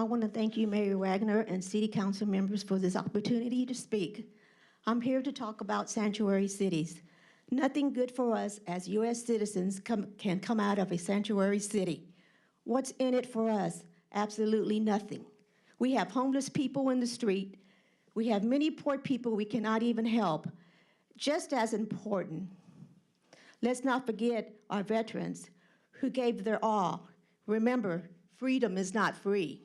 want to thank you, Mayor Wagner, and City Council members for this opportunity to speak. I'm here to talk about sanctuary cities. Nothing good for us as U.S. citizens can come out of a sanctuary city. What's in it for us? Absolutely nothing. We have homeless people in the street. We have many poor people we cannot even help. Just as important, let's not forget our veterans who gave their all. Remember, freedom is not free.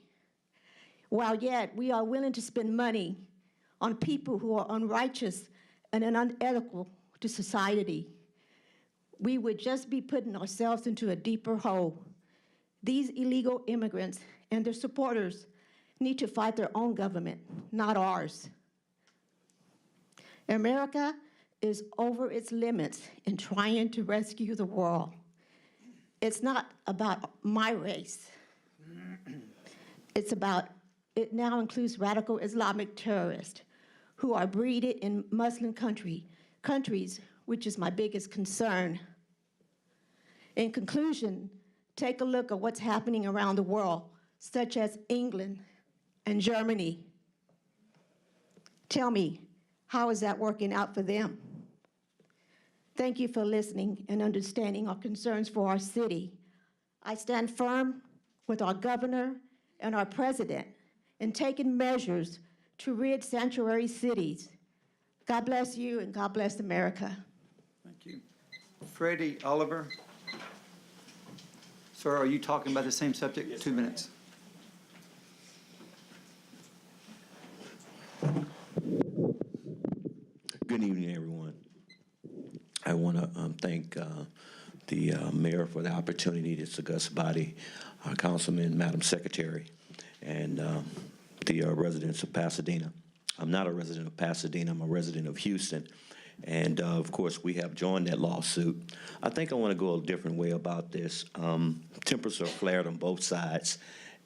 While yet we are willing to spend money on people who are unrighteous and unethical to society, we would just be putting ourselves into a deeper hole. These illegal immigrants and their supporters need to fight their own government, not ours. America is over its limits in trying to rescue the world. It's not about my race. It now includes radical Islamic terrorists who are breeded in Muslim countries, which is my biggest concern. In conclusion, take a look at what's happening around the world, such as England and Germany. Tell me, how is that working out for them? Thank you for listening and understanding our concerns for our city. I stand firm with our governor and our president in taking measures to rid sanctuary cities. God bless you and God bless America. Thank you. Freddie Oliver. Sir, are you talking about the same subject? Yes, 2 minutes. Good evening, everyone. I want to thank the mayor for the opportunity to discuss body, our councilman, Madam Secretary, and the residents of Pasadena. I'm not a resident of Pasadena. I'm a resident of Houston. And, of course, we have joined that lawsuit. I think I want to go a different way about this. Tempers are flared on both sides,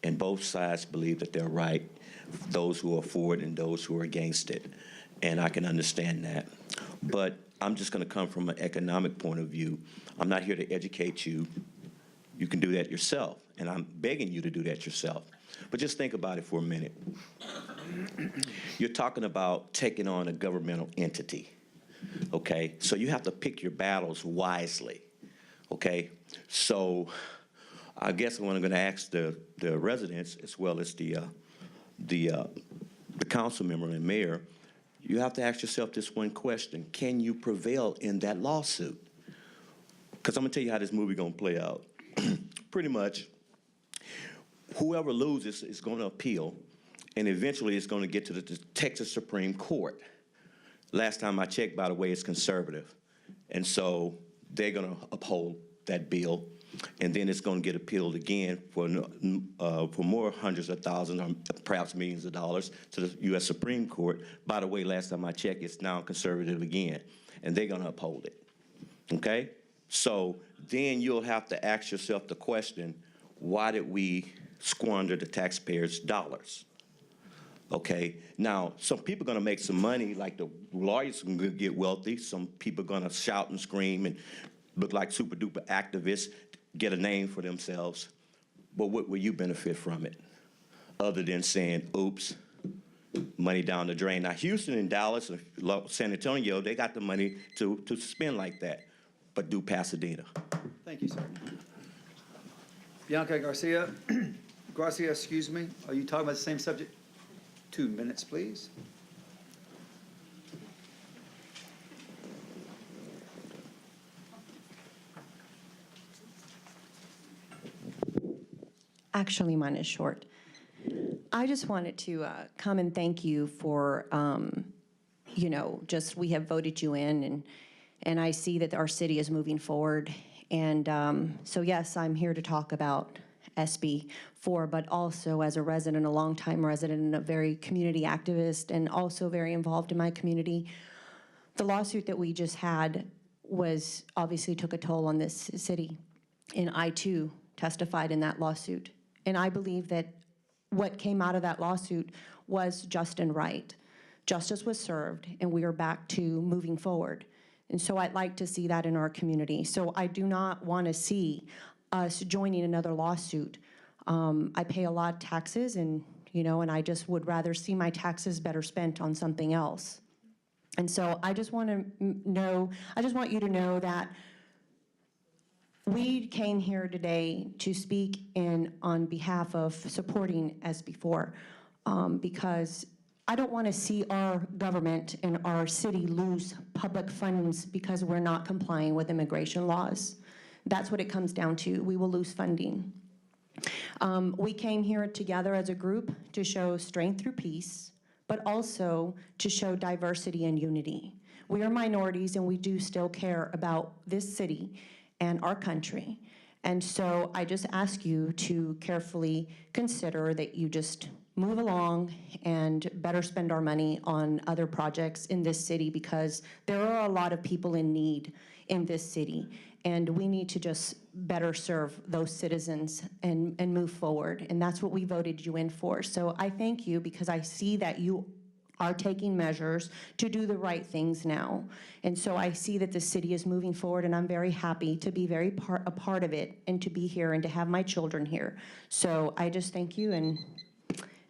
and both sides believe that they're right, those who are for it and those who are against it. And I can understand that. But I'm just going to come from an economic point of view. I'm not here to educate you. You can do that yourself, and I'm begging you to do that yourself. But just think about it for a minute. You're talking about taking on a governmental entity, okay? So you have to pick your battles wisely, okay? So I guess what I'm going to ask the residents as well as the council member and mayor, you have to ask yourself this one question: can you prevail in that lawsuit? Because I'm going to tell you how this movie going to play out. Pretty much, whoever loses is going to appeal, and eventually it's going to get to the Texas Supreme Court. Last time I checked, by the way, it's conservative. And so they're going to uphold that bill, and then it's going to get appealed again for more hundreds of thousands or perhaps millions of dollars to the U.S. Supreme Court. By the way, last time I checked, it's now conservative again, and they're going to uphold it, okay? So then you'll have to ask yourself the question, why did we squander the taxpayers' dollars? Okay, now, some people are going to make some money, like the lawyers can get wealthy. Some people are going to shout and scream and look like super-duper activists, get a name for themselves. But what will you benefit from it, other than saying, oops, money down the drain? Now, Houston and Dallas and San Antonio, they got the money to spend like that. But do Pasadena. Thank you, sir. Bianca Garcia, excuse me, are you talking about the same subject? 2 minutes, please. Actually, mine is short. I just wanted to come and thank you for, we have voted you in, and I see that our city is moving forward. And so, yes, I'm here to talk about SB 4, but also as a resident, a longtime resident, and a very community activist, and also very involved in my community. The lawsuit that we just had was obviously took a toll on this city, and I too testified in that lawsuit. And I believe that what came out of that lawsuit was just and right. Justice was served, and we are back to moving forward. And so I'd like to see that in our community. So I do not want to see us joining another lawsuit I pay a lot of taxes, and and I just would rather see my taxes better spent on something else. And so I just want you to know that we came here today to speak on behalf of supporting SB4 because I don't want to see our government and our city lose public funds because we're not complying with immigration laws. That's what it comes down to. We will lose funding. We came here together as a group to show strength through peace, but also to show diversity and unity. We are minorities, and we do still care about this city and our country. And so I just ask you to carefully consider that you just move along and better spend our money on other projects in this city, because there are a lot of people in need in this city, and we need to just better serve those citizens and move forward. And that's what we voted you in for. So I thank you, because I see that you are taking measures to do the right things now. And so I see that the city is moving forward, and I'm very happy to be a part of it, and to be here and to have my children here. So I just thank you, and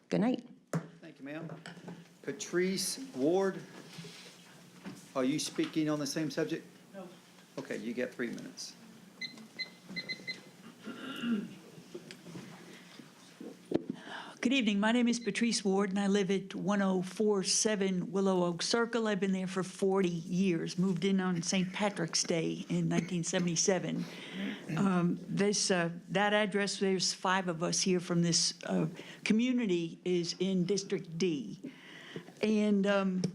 good night. Thank you, ma'am. Patrice Ward, are you speaking on the same subject? No. Okay, you get 3 minutes. Good evening. My name is Patrice Ward, and I live at 1047 Willow Oak Circle. I've been there for 40 years. Moved in on St. Patrick's Day in 1977. That address, there's 5 of us here from this community, is in District D. And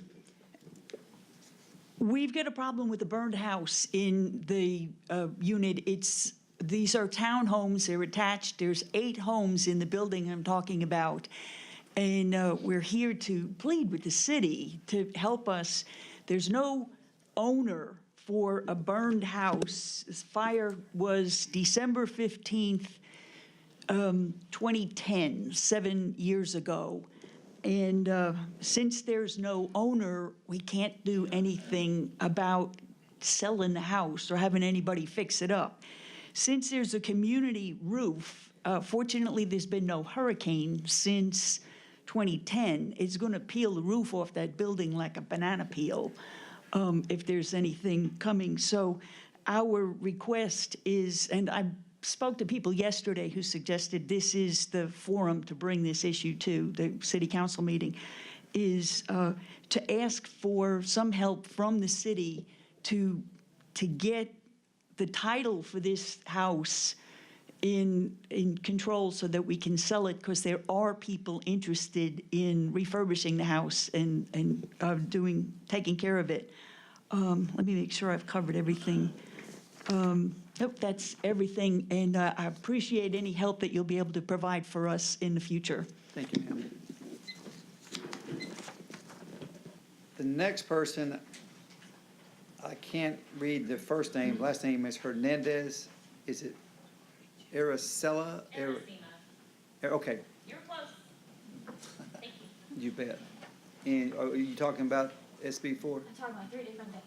we've got a problem with a burned house in the unit. These are townhomes. They're attached. There's 8 homes in the building I'm talking about. And we're here to plead with the city to help us. There's no owner for a burned house. This fire was December 15th, 2010, 7 years ago. And since there's no owner, we can't do anything about selling the house or having anybody fix it up. Since there's a community roof, fortunately, there's been no hurricane since 2010. It's going to peel the roof off that building like a banana peel if there's anything coming. So our request is, and I spoke to people yesterday who suggested this is the forum to bring this issue to, the city council meeting, is to ask for some help from the city to get the title for this house in control so that we can sell it, because there are people interested in refurbishing the house and taking care of it. Let me make sure I've covered everything. Nope, that's everything, and I appreciate any help that you'll be able to provide for us in the future. Thank you, ma'am. The next person, I can't read the first name. Last name is Hernandez. Is it Araceli? Okay. You're close. Thank you. You bet. And are you talking about SB4? I'm talking about 3 different things.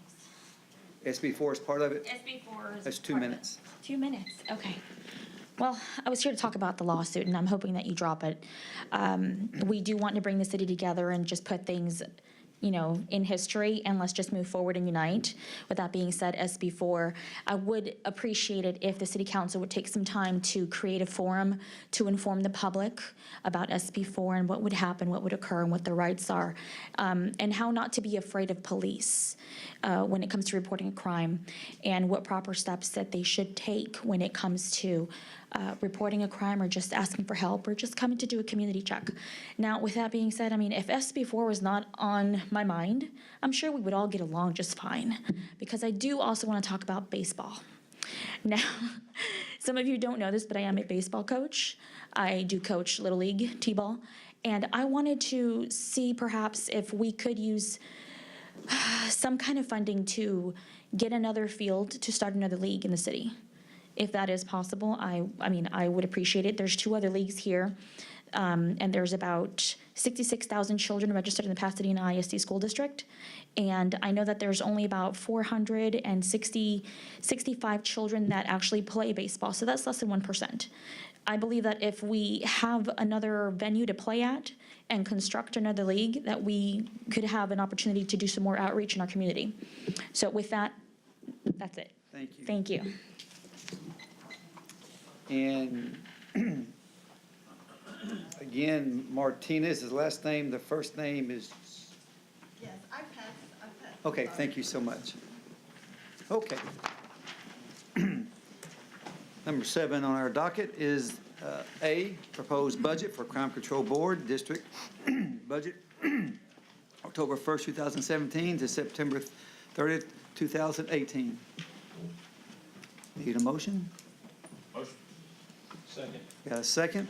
SB4 is part of it? SB4 is That's 2 minutes. 2 minutes, okay. Well, I was here to talk about the lawsuit, and I'm hoping that you drop it. We do want to bring the city together and just put things, in history, and let's just move forward and unite. With that being said, SB4, I would appreciate it if the city council would take some time to create a forum to inform the public about SB4 and what would happen, what would occur, and what the rights are, and how not to be afraid of police when it comes to reporting a crime, and what proper steps that they should take when it comes to reporting a crime or just asking for help or just coming to do a community check. Now, with that being said, if SB4 was not on my mind, I'm sure we would all get along just fine, because I do also want to talk about baseball. Now, some of you don't know this, but I am a baseball coach. I do coach Little League T-ball, and I wanted to see perhaps if we could use some kind of funding to get another field to start another league in the city. If that is possible, I would appreciate it. There's 2 other leagues here, and there's about 66,000 children registered in the Pasadena ISD school district. And I know that there's only about 465 children that actually play baseball, so that's less than 1%. I believe that if we have another venue to play at and construct another league, that we could have an opportunity to do some more outreach in our community. So with that, that's it. Thank you. Thank you. And again, Martinez, his last name, the first name is? Yes, I passed. Okay, thank you so much. Okay. Number 7 on our docket is A, proposed budget for Crime Control Board District budget, October 1st, 2017 to September 30th, 2018. Need a motion? Motion. Second. Got a second?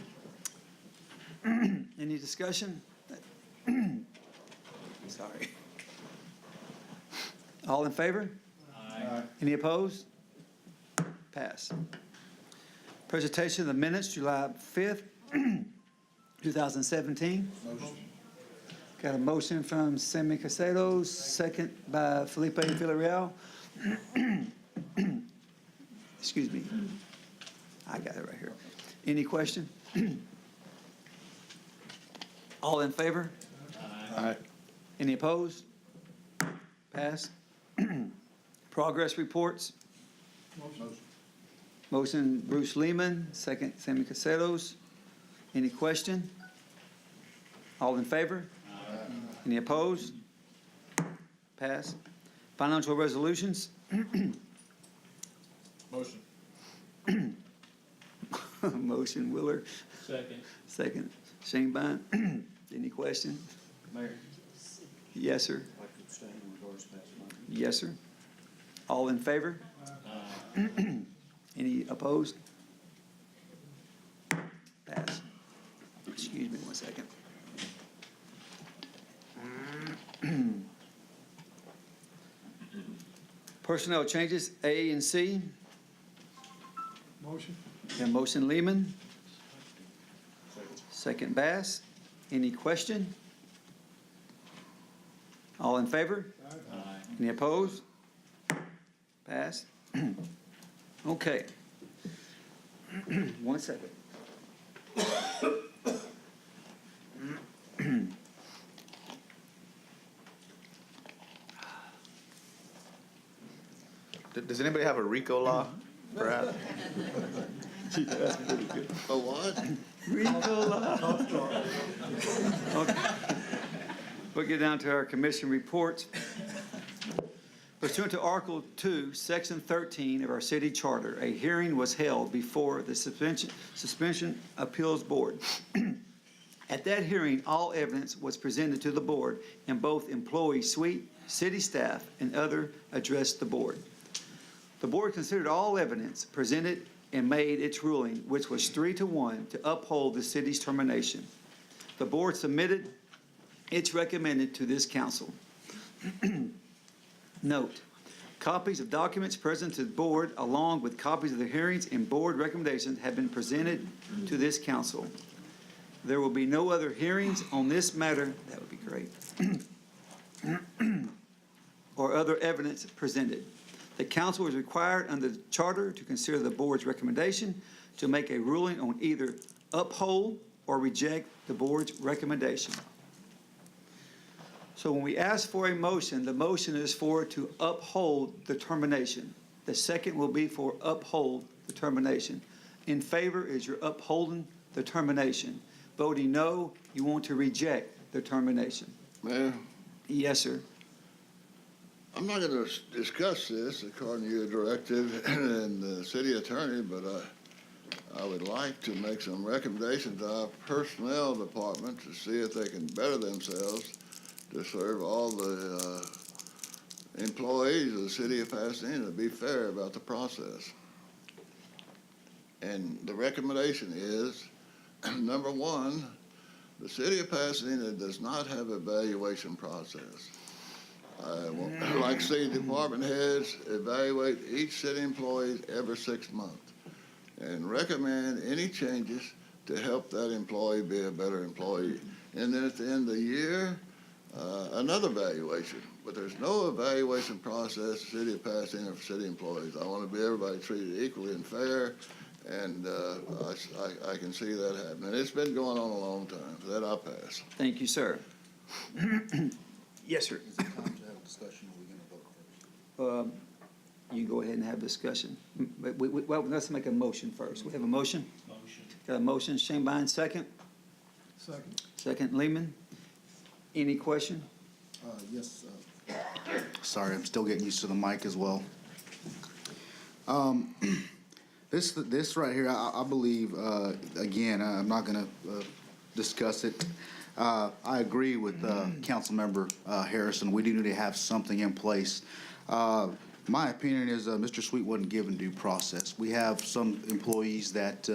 Any discussion? Sorry. All in favor? Aye. Any opposed? Pass. Presentation of the minutes, July 5th, 2017. Motion. Got a motion from Sammy Caseros, second by Felipe Villarreal. Excuse me. I got it right here. Any question? All in favor? Aye. Any opposed? Pass. Progress reports. Motion. Motion Bruce Lehman, second Sammy Caseros. Any question? All in favor? Any opposed? Pass. Financial resolutions. Motion. Motion Willer, Second. second Shane Bond. Any question? Mayor. Yes, sir. I'd like to abstain in regards to that tonight. Yes, sir. All in favor? Any opposed? Pass. Excuse me 1 second. Personnel changes, A and C. Motion. And motion Lehman. Second Bass. Any question? All in favor? Any opposed? Pass. Okay. 1 second. Does anybody have a RICO law, perhaps? Gee, that's pretty good. A what? RICO law. Okay. We'll get down to our commission reports. Pursuant to Article 2, Section 13 of our city charter, a hearing was held before the Suspension Appeals Board. At that hearing, all evidence was presented to the board, and both employee suite, city staff, and other addressed the board. The board considered all evidence presented and made its ruling, which was 3-1 to uphold the city's termination. The board submitted its recommended to this council. Note, copies of documents presented to the board along with copies of the hearings and board recommendations have been presented to this council. There will be no other hearings on this matter, that would be great, or other evidence presented. The council is required under the charter to consider the board's recommendation to make a ruling on either uphold or reject the board's recommendation. So when we ask for a motion, the motion is for to uphold the termination. The second will be for uphold the termination. In favor is you're upholding the termination. Voting no, you want to reject the termination. Mayor, Yes, sir. I'm not going to discuss this according to your directive and the city attorney, but I would like to make some recommendations to our personnel department to see if they can better themselves to serve all the employees of the city of Pasadena, to be fair about the process. And the recommendation is, number one, the city of Pasadena does not have an evaluation process. I would like to see department heads evaluate each city employee every 6 months and recommend any changes to help that employee be a better employee. And then at the end of the year, another evaluation. But there's no evaluation process in the city of Pasadena for city employees. I want to be everybody treated equally and fair, And I can see that happening. It's been going on a long time. That I'll pass. Thank you, sir. Yes, sir. Is it time to have a discussion, or are we going to vote first? You go ahead and have discussion. Well, let's make a motion first. We have a motion? Motion. Got a motion, Shanebine, second? Second. Second, Lehman. Any question? Yes. Sorry, I'm still getting used to the mic as well. This right here, I believe, again, I'm not going to discuss it. I agree with Councilmember Harrison. We do need to have something in place. My opinion is Mr. Sweet wasn't given due process. We have some employees that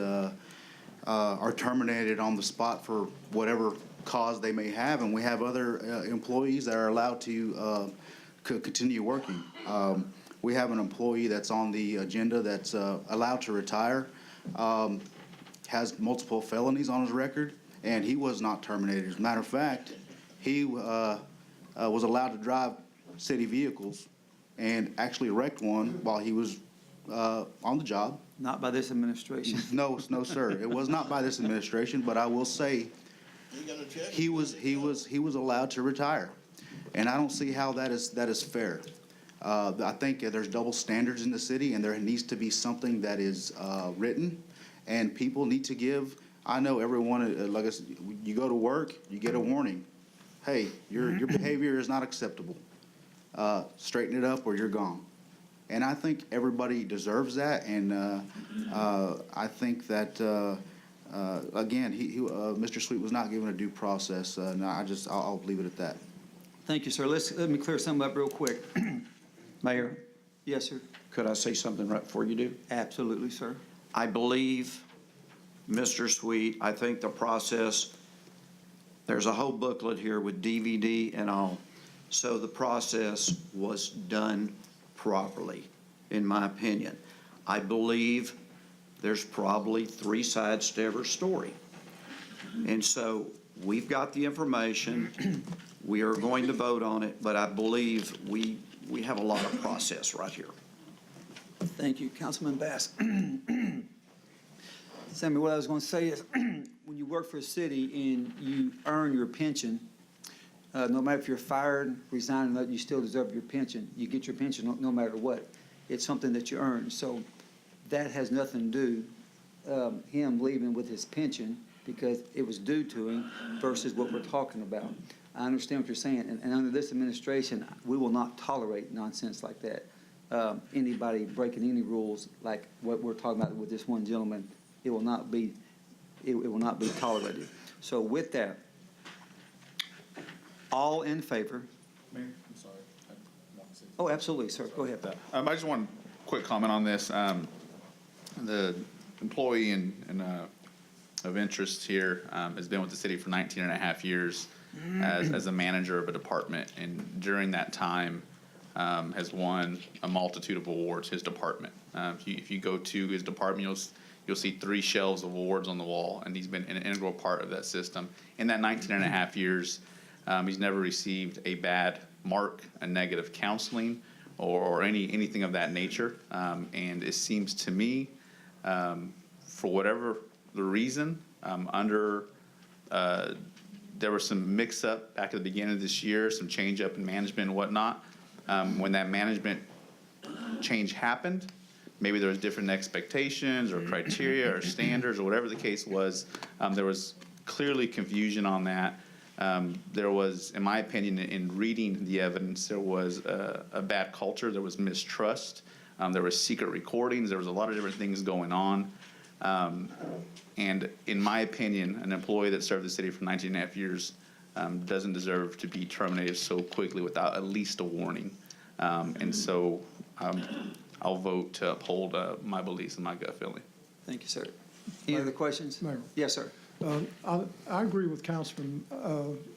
are terminated on the spot for whatever cause they may have, and we have other employees that are allowed to continue working. We have an employee that's on the agenda that's allowed to retire, has multiple felonies on his record, and he was not terminated. As a matter of fact, he was allowed to drive city vehicles and actually wrecked one while he was on the job. Not by this administration. No, sir. It was not by this administration, but I will say he was allowed to retire, and I don't see how that is fair. I think there's double standards in the city, and there needs to be something that is written, and people need to give. I know everyone, like I said, you go to work, you get a warning. Hey, your behavior is not acceptable. Straighten it up or you're gone. And I think everybody deserves that, and I think that, again, Mr. Sweet was not given a due process, and I'll leave it at that. Thank you, sir. Let me clear something up real quick. Mayor, Yes, sir. could I say something right before you do? Absolutely, sir. I believe, Mr. Sweet, I think the process, there's a whole booklet here with DVD and all. So the process was done properly, in my opinion. I believe there's probably three sides to every story. And so we've got the information. We are going to vote on it, but I believe we have a lot of process right here. Thank you, Councilman Bass. Sammy, what I was going to say is, when you work for a city and you earn your pension, no matter if you're fired, resign, or not, you still deserve your pension. You get your pension no matter what. It's something that you earn. So that has nothing to do him leaving with his pension because it was due to him versus what we're talking about. I understand what you're saying, and under this administration, we will not tolerate nonsense like that. Anybody breaking any rules like what we're talking about with this one gentleman, it will not be tolerated. So with that, all in favor? Mayor, I'm sorry. I want to say Oh, absolutely, sir. Go ahead. I just want a quick comment on this. The employee of interest here has been with the city for 19 and a half years as a manager of a department, and during that time has won a multitude of awards, his department. If you go to his department, you'll see 3 shelves of awards on the wall, and he's been an integral part of that system. In that 19 and a half years, he's never received a bad mark, a negative counseling, or anything of that nature. And it seems to me, for whatever the reason, there was some mix-up back at the beginning of this year, some change-up in management and whatnot. When that management change happened, maybe there was different expectations or criteria or standards or whatever the case was. There was clearly confusion on that. There was, in my opinion, in reading the evidence, there was a bad culture. There was mistrust. There was secret recordings. There was a lot of different things going on. And in my opinion, an employee that served the city for 19 and a half years doesn't deserve to be terminated so quickly without at least a warning. And so I'll vote to uphold my beliefs and my gut feeling. Thank you, sir. Any other questions? Mayor. Yes, sir. I agree with Councilman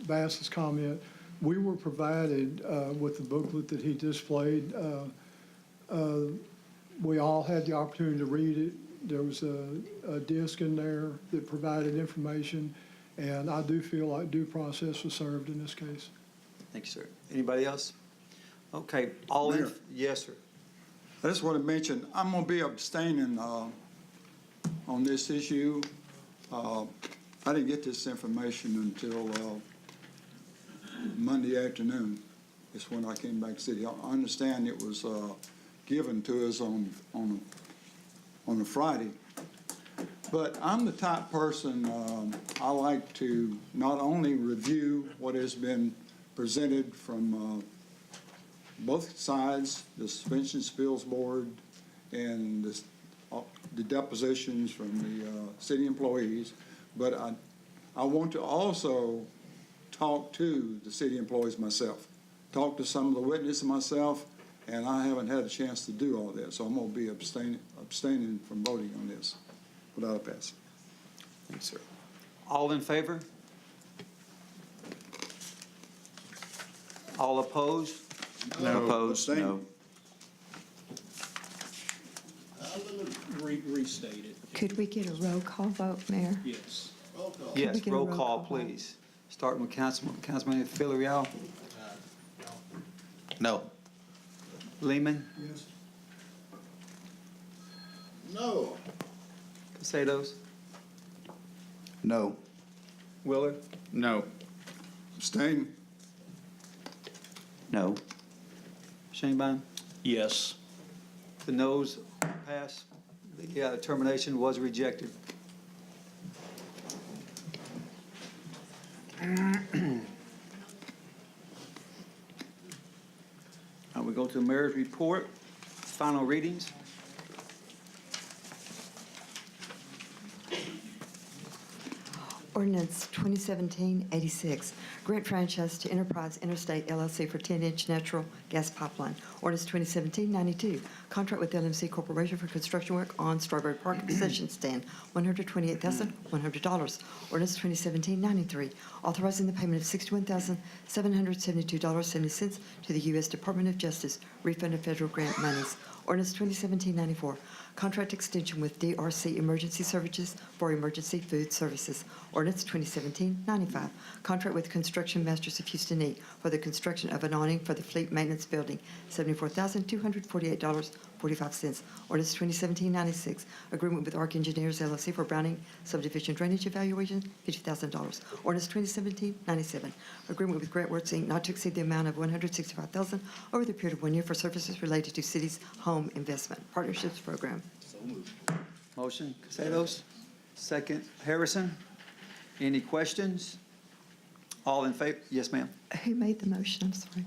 Bass's comment. We were provided with the booklet that he displayed. We all had the opportunity to read it. There was a disc in there that provided information, and I do feel like due process was served in this case. Thank you, sir. Anybody else? Okay, Mayor. Yes, sir. I just want to mention, I'm going to be abstaining on this issue. I didn't get this information until Monday afternoon. It's when I came back to city. I understand it was given to us on a Friday. But I'm the type person, I like to not only review what has been presented from both sides, the Suspension Spills Board and the depositions from the city employees, but I want to also talk to the city employees myself, talk to some of the witnesses myself, and I haven't had a chance to do all that, so I'm going to be abstaining from voting on this without a pass. Thanks, sir. All in favor? All opposed? No. Opposed? No. Restate it. Could we get a roll call vote, Mayor? Yes. Yes, get a roll roll call, call vote? please. Starting with Councilman Villarreal. No. Lehman. Yes. No. Casados. No. Willard. No. Abstain. No. Shanebine. Yes. The noes pass. The termination was rejected. Now we go to the mayor's report, final readings. Ordinance 2017-86, grant franchise to Enterprise Interstate LLC for 10-inch natural gas pipeline. Ordinance 2017-92, contract with LMC Corporation for construction work on Strawberry Park concession stand, $128,100. Ordinance 2017-93, authorizing the payment of $61,772.70 to the U.S. Department of Justice, refund of federal grant monies. Ordinance 2017-94, contract extension with DRC Emergency Services for emergency food services. Ordinance 2017-95, contract with Construction Masters of Houston, Inc. for the construction of an awning for the Fleet Maintenance Building, $74,248.45. Ordinance 2017-96, agreement with Arc Engineers LLC for Browning Subdivision Drainage Evaluation, $50,000. Ordinance 2017-97, agreement with Grant Works, Inc. not to exceed the amount of $165,000 over the period of 1 year for services related to city's home investment partnerships program. Motion, Casados. Second, Harrison. Any questions? All in favor? Yes, ma'am. Who made the motion? I'm sorry.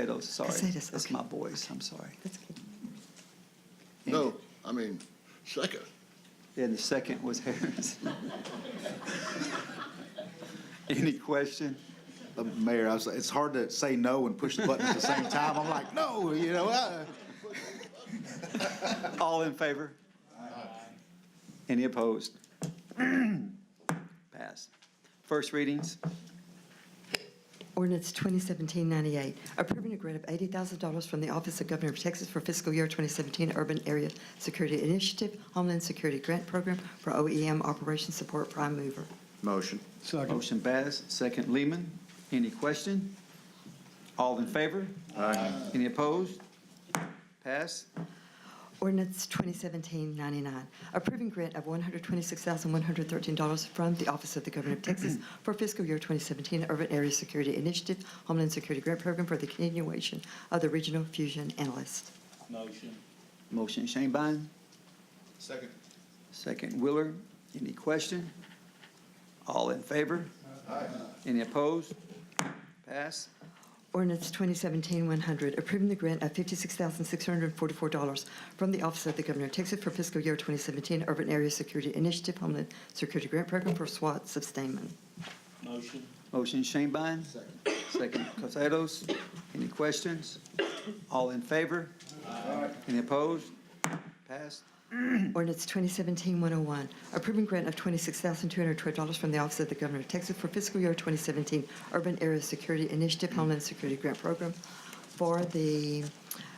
Casados, sorry. Casados, That's okay. my voice, I'm sorry. That's good. No, I mean, second. And the second was Harris. Any question? Mayor, it's hard to say no and push the button at the same time. I'm like, no, you know. All in favor? Any opposed? Passed. First readings. Ordinance 2017-98, approving a grant of $80,000 from the Office of Governor of Texas for fiscal year 2017 Urban Area Security Initiative Homeland Security Grant Program for OEM Operation Support Prime Mover. Motion. Second. Motion Baz, second Lehman. Any question? All in favor? Aye. Any opposed? Pass. Ordinance 2017-99, approving grant of $126,113 from the Office of the Governor of Texas for fiscal year 2017 Urban Area Security Initiative Homeland Security Grant Program for the continuation of the Regional Fusion Analyst. Motion. Motion Shanebine, Second. second Willer. Any question? All in favor? Any opposed? Pass. Ordinance 2017-100, approving the grant of $56,644 from the Office of the Governor of Texas for fiscal year 2017 Urban Area Security Initiative Homeland Security Grant Program for SWAT sustainment. Motion. Motion Shanebine, second Casados. Any questions? All in favor? Any opposed? Pass. Ordinance 2017-101, approving grant of $26,212 from the Office of the Governor of Texas for fiscal year 2017 Urban Area Security Initiative Homeland Security Grant Program for the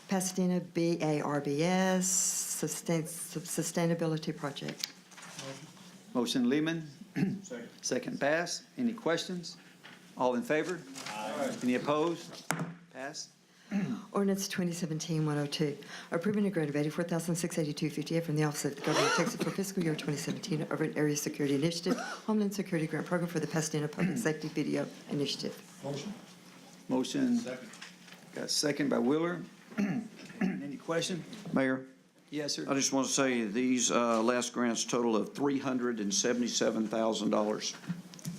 Pasadena BARBS Sustainability Project. Motion Lehman, second Bass. Any questions? All in favor? Any opposed? Pass. Ordinance 2017-102, approving a grant of $84,682.58 from the Office of the Governor of Texas for fiscal year 2017 Urban Area Security Initiative, Homeland Security Grant Program for the Pasadena Public Safety Video Initiative. Motion. Got a second by Wheeler. Any question? Mayor, Yes, sir. I just want to say these last grants total of $377,000.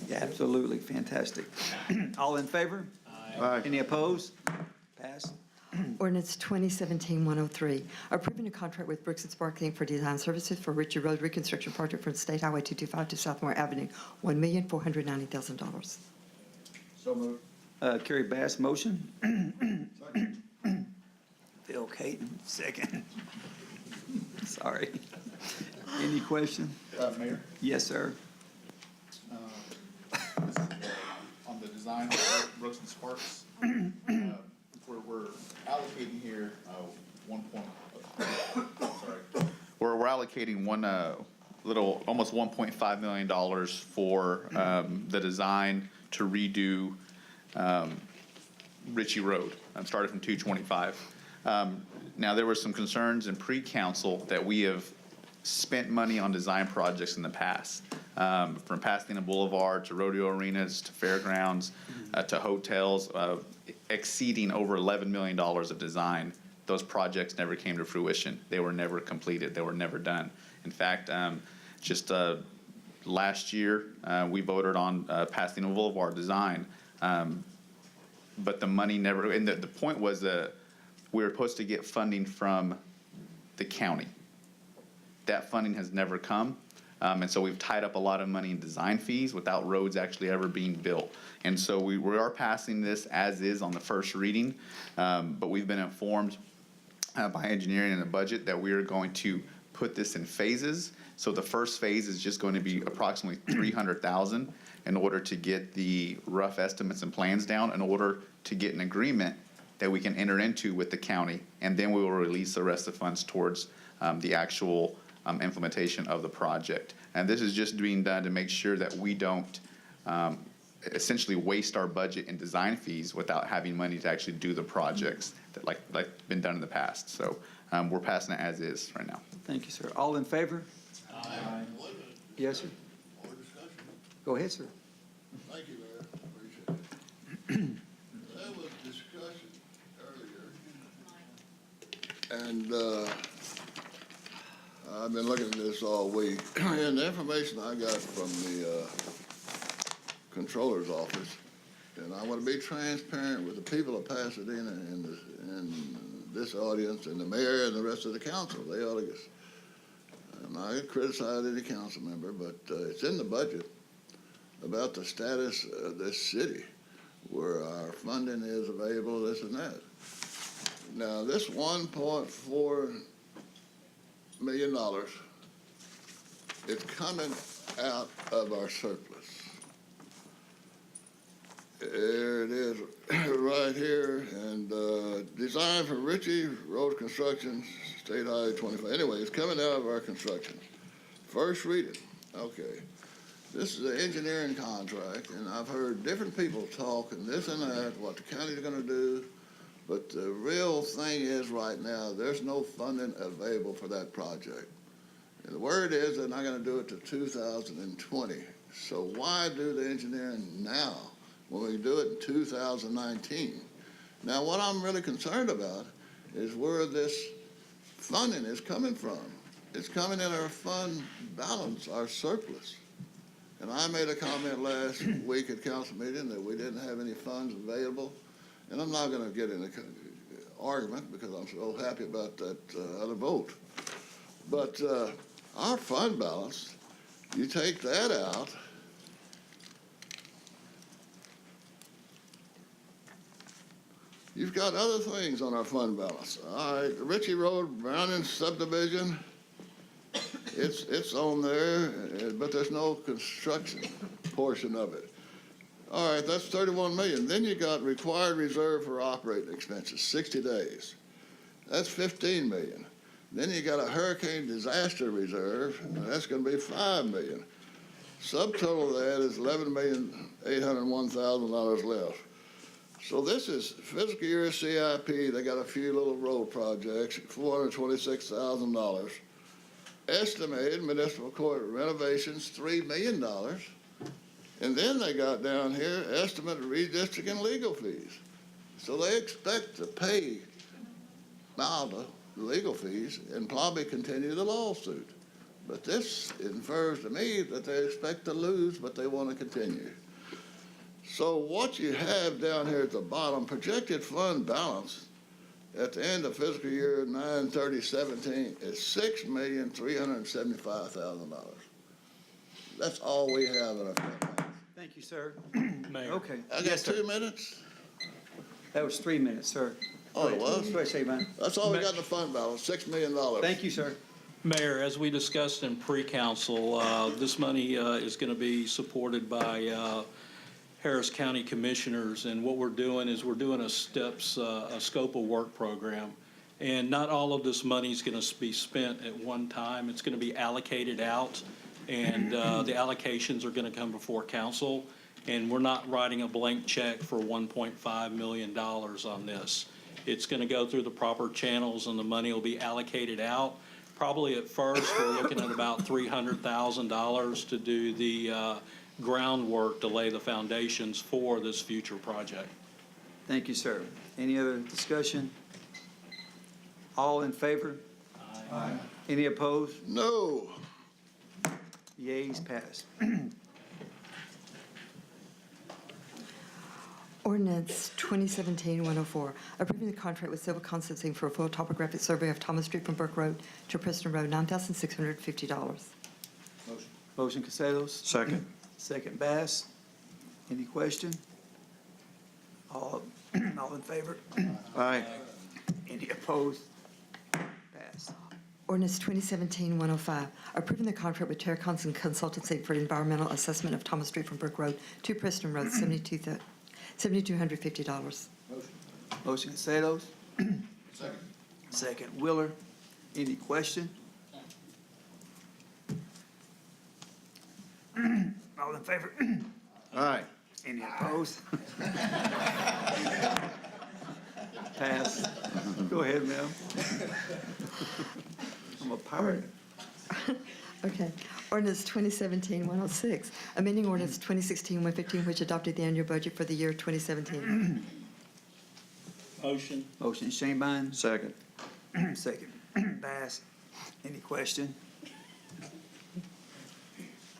Yeah, absolutely. Fantastic. All in favor? Aye. Any opposed? Passed. Ordinance 2017-103, approving a contract with Brooks and Sparkling for design services for Ritchie Road reconstruction project from State Highway 225 to Southmore Avenue, $1,490,000. So moved. Kerry Bass, motion. Phil Caton, second. Sorry. Any question? Mayor? Yes, sir. This is on the design of Brooks and Sparks. We're allocating here we're allocating almost $1.5 million for the design to redo Ritchie Road. Started from 225. Now, there were some concerns in pre-council that we have spent money on design projects in the past, from Pasadena Boulevard to rodeo arenas to fairgrounds to hotels, exceeding over $11 million of design. Those projects never came to fruition. They were never completed. They were never done. In fact, just last year, we voted on Pasadena Boulevard design, but the money never, and the point was that we were supposed to get funding from the county. That funding has never come, and so we've tied up a lot of money in design fees without roads actually ever being built. And so we are passing this as is on the first reading, but we've been informed by engineering and the budget that we are going to put this in phases. So the first phase is just going to be approximately $300,000 in order to get the rough estimates and plans down, in order to get an agreement that we can enter into with the county, and then we will release the rest of the funds towards the actual implementation of the project. And this is just being done to make sure that we don't essentially waste our budget in design fees without having money to actually do the projects that like been done in the past. So we're passing it as is right now. Thank you, sir. All in favor? Aye. Yes, sir. More discussion. Go ahead, sir. Thank you, Mayor. Appreciate it. There was discussion earlier, and I've been looking at this all week, and the information I got from the controller's office, and I want to be transparent with the people of Pasadena and this audience and the mayor and the rest of the council. They ought to, I'm not going to criticize any council member, but it's in the budget about the status of this city, where our funding is available, this and that. Now, this $1.4 million, it's coming out of our surplus. There it is right here, and designed for Ritchie Road Construction, State Highway 25. Anyway, it's coming out of our construction. First reading, okay. This is an engineering contract, and I've heard different people talk and this and that, what the county's gonna do, but the real thing is right now, there's no funding available for that project. And the word is they're not gonna do it till 2020. So why do the engineering now when we do it in 2019? Now, what I'm really concerned about is where this funding is coming from. It's coming in our fund balance, our surplus. And I made a comment last week at council meeting that we didn't have any funds available. And I'm not going to get in an argument because I'm so happy about that other vote. But our fund balance, you take that out, you've got other things on our fund balance. All right, Ritchie Road, Browning subdivision, it's on there, but there's no construction portion of it. All right, that's 31 million. Then you got required reserve for operating expenses, 60 days. That's 15 million. Then you got a hurricane disaster reserve, and that's going to be 5 million. Subtotal of that is $11,801,000 left. So this is fiscal year CIP. They got a few little road projects, $426,000. Estimated municipal court renovations, $3 million. And then they got down here, estimated redistricting legal fees. So they expect to pay now the legal fees and probably continue the lawsuit. But this infers to me that they expect to lose, but they want to continue. So what you have down here at the bottom, projected fund balance at the end of fiscal year 9/30/17 is $6,375,000. That's all we have in our fund balance. Thank you, sir. Mayor. Okay. I got Yes, sir. 2 minutes? That was 3 minutes, sir. Oh, it Go ahead. was? Go ahead, Shavine. That's all we got in the fund balance, $6 million. Thank you, sir. Mayor, as we discussed in pre-council, this money is going to be supported by Harris County Commissioners, and what we're doing is we're doing a scope of work program. And not all of this money is going to be spent at one time. It's going to be allocated out, and the allocations are going to come before council. And we're not writing a blank check for $1.5 million on this. It's going to go through the proper channels, and the money will be allocated out. Probably at first, we're looking at about $300,000 to do the groundwork to lay the foundations for this future project. Thank you, sir. Any other discussion? All in favor? Aye. Any opposed? No. Yeas, passed. Ordinance 2017-104, approving the contract with Civil Consulting for a full topographic survey of Thomas Street from Burke Road to Preston Road, $9,650. Motion Castelos. Second. Second Bass. Any question? All in favor? Aye. Any opposed? Passed. Ordinance 2017-105, approving the contract with Terracons and Consultancy for environmental assessment of Thomas Street from Burke Road to Preston Road, $7,250. Motion Castelos. Second Wheeler. Any question? All in favor? Aye. Any opposed? Pass. Go ahead, ma'am. I'm a pirate. Okay. Ordinance 2017-106, amending ordinance 2016-115, which adopted the annual budget for the year 2017. Motion. Motion Shanebine. Second. Second Bass. Any question?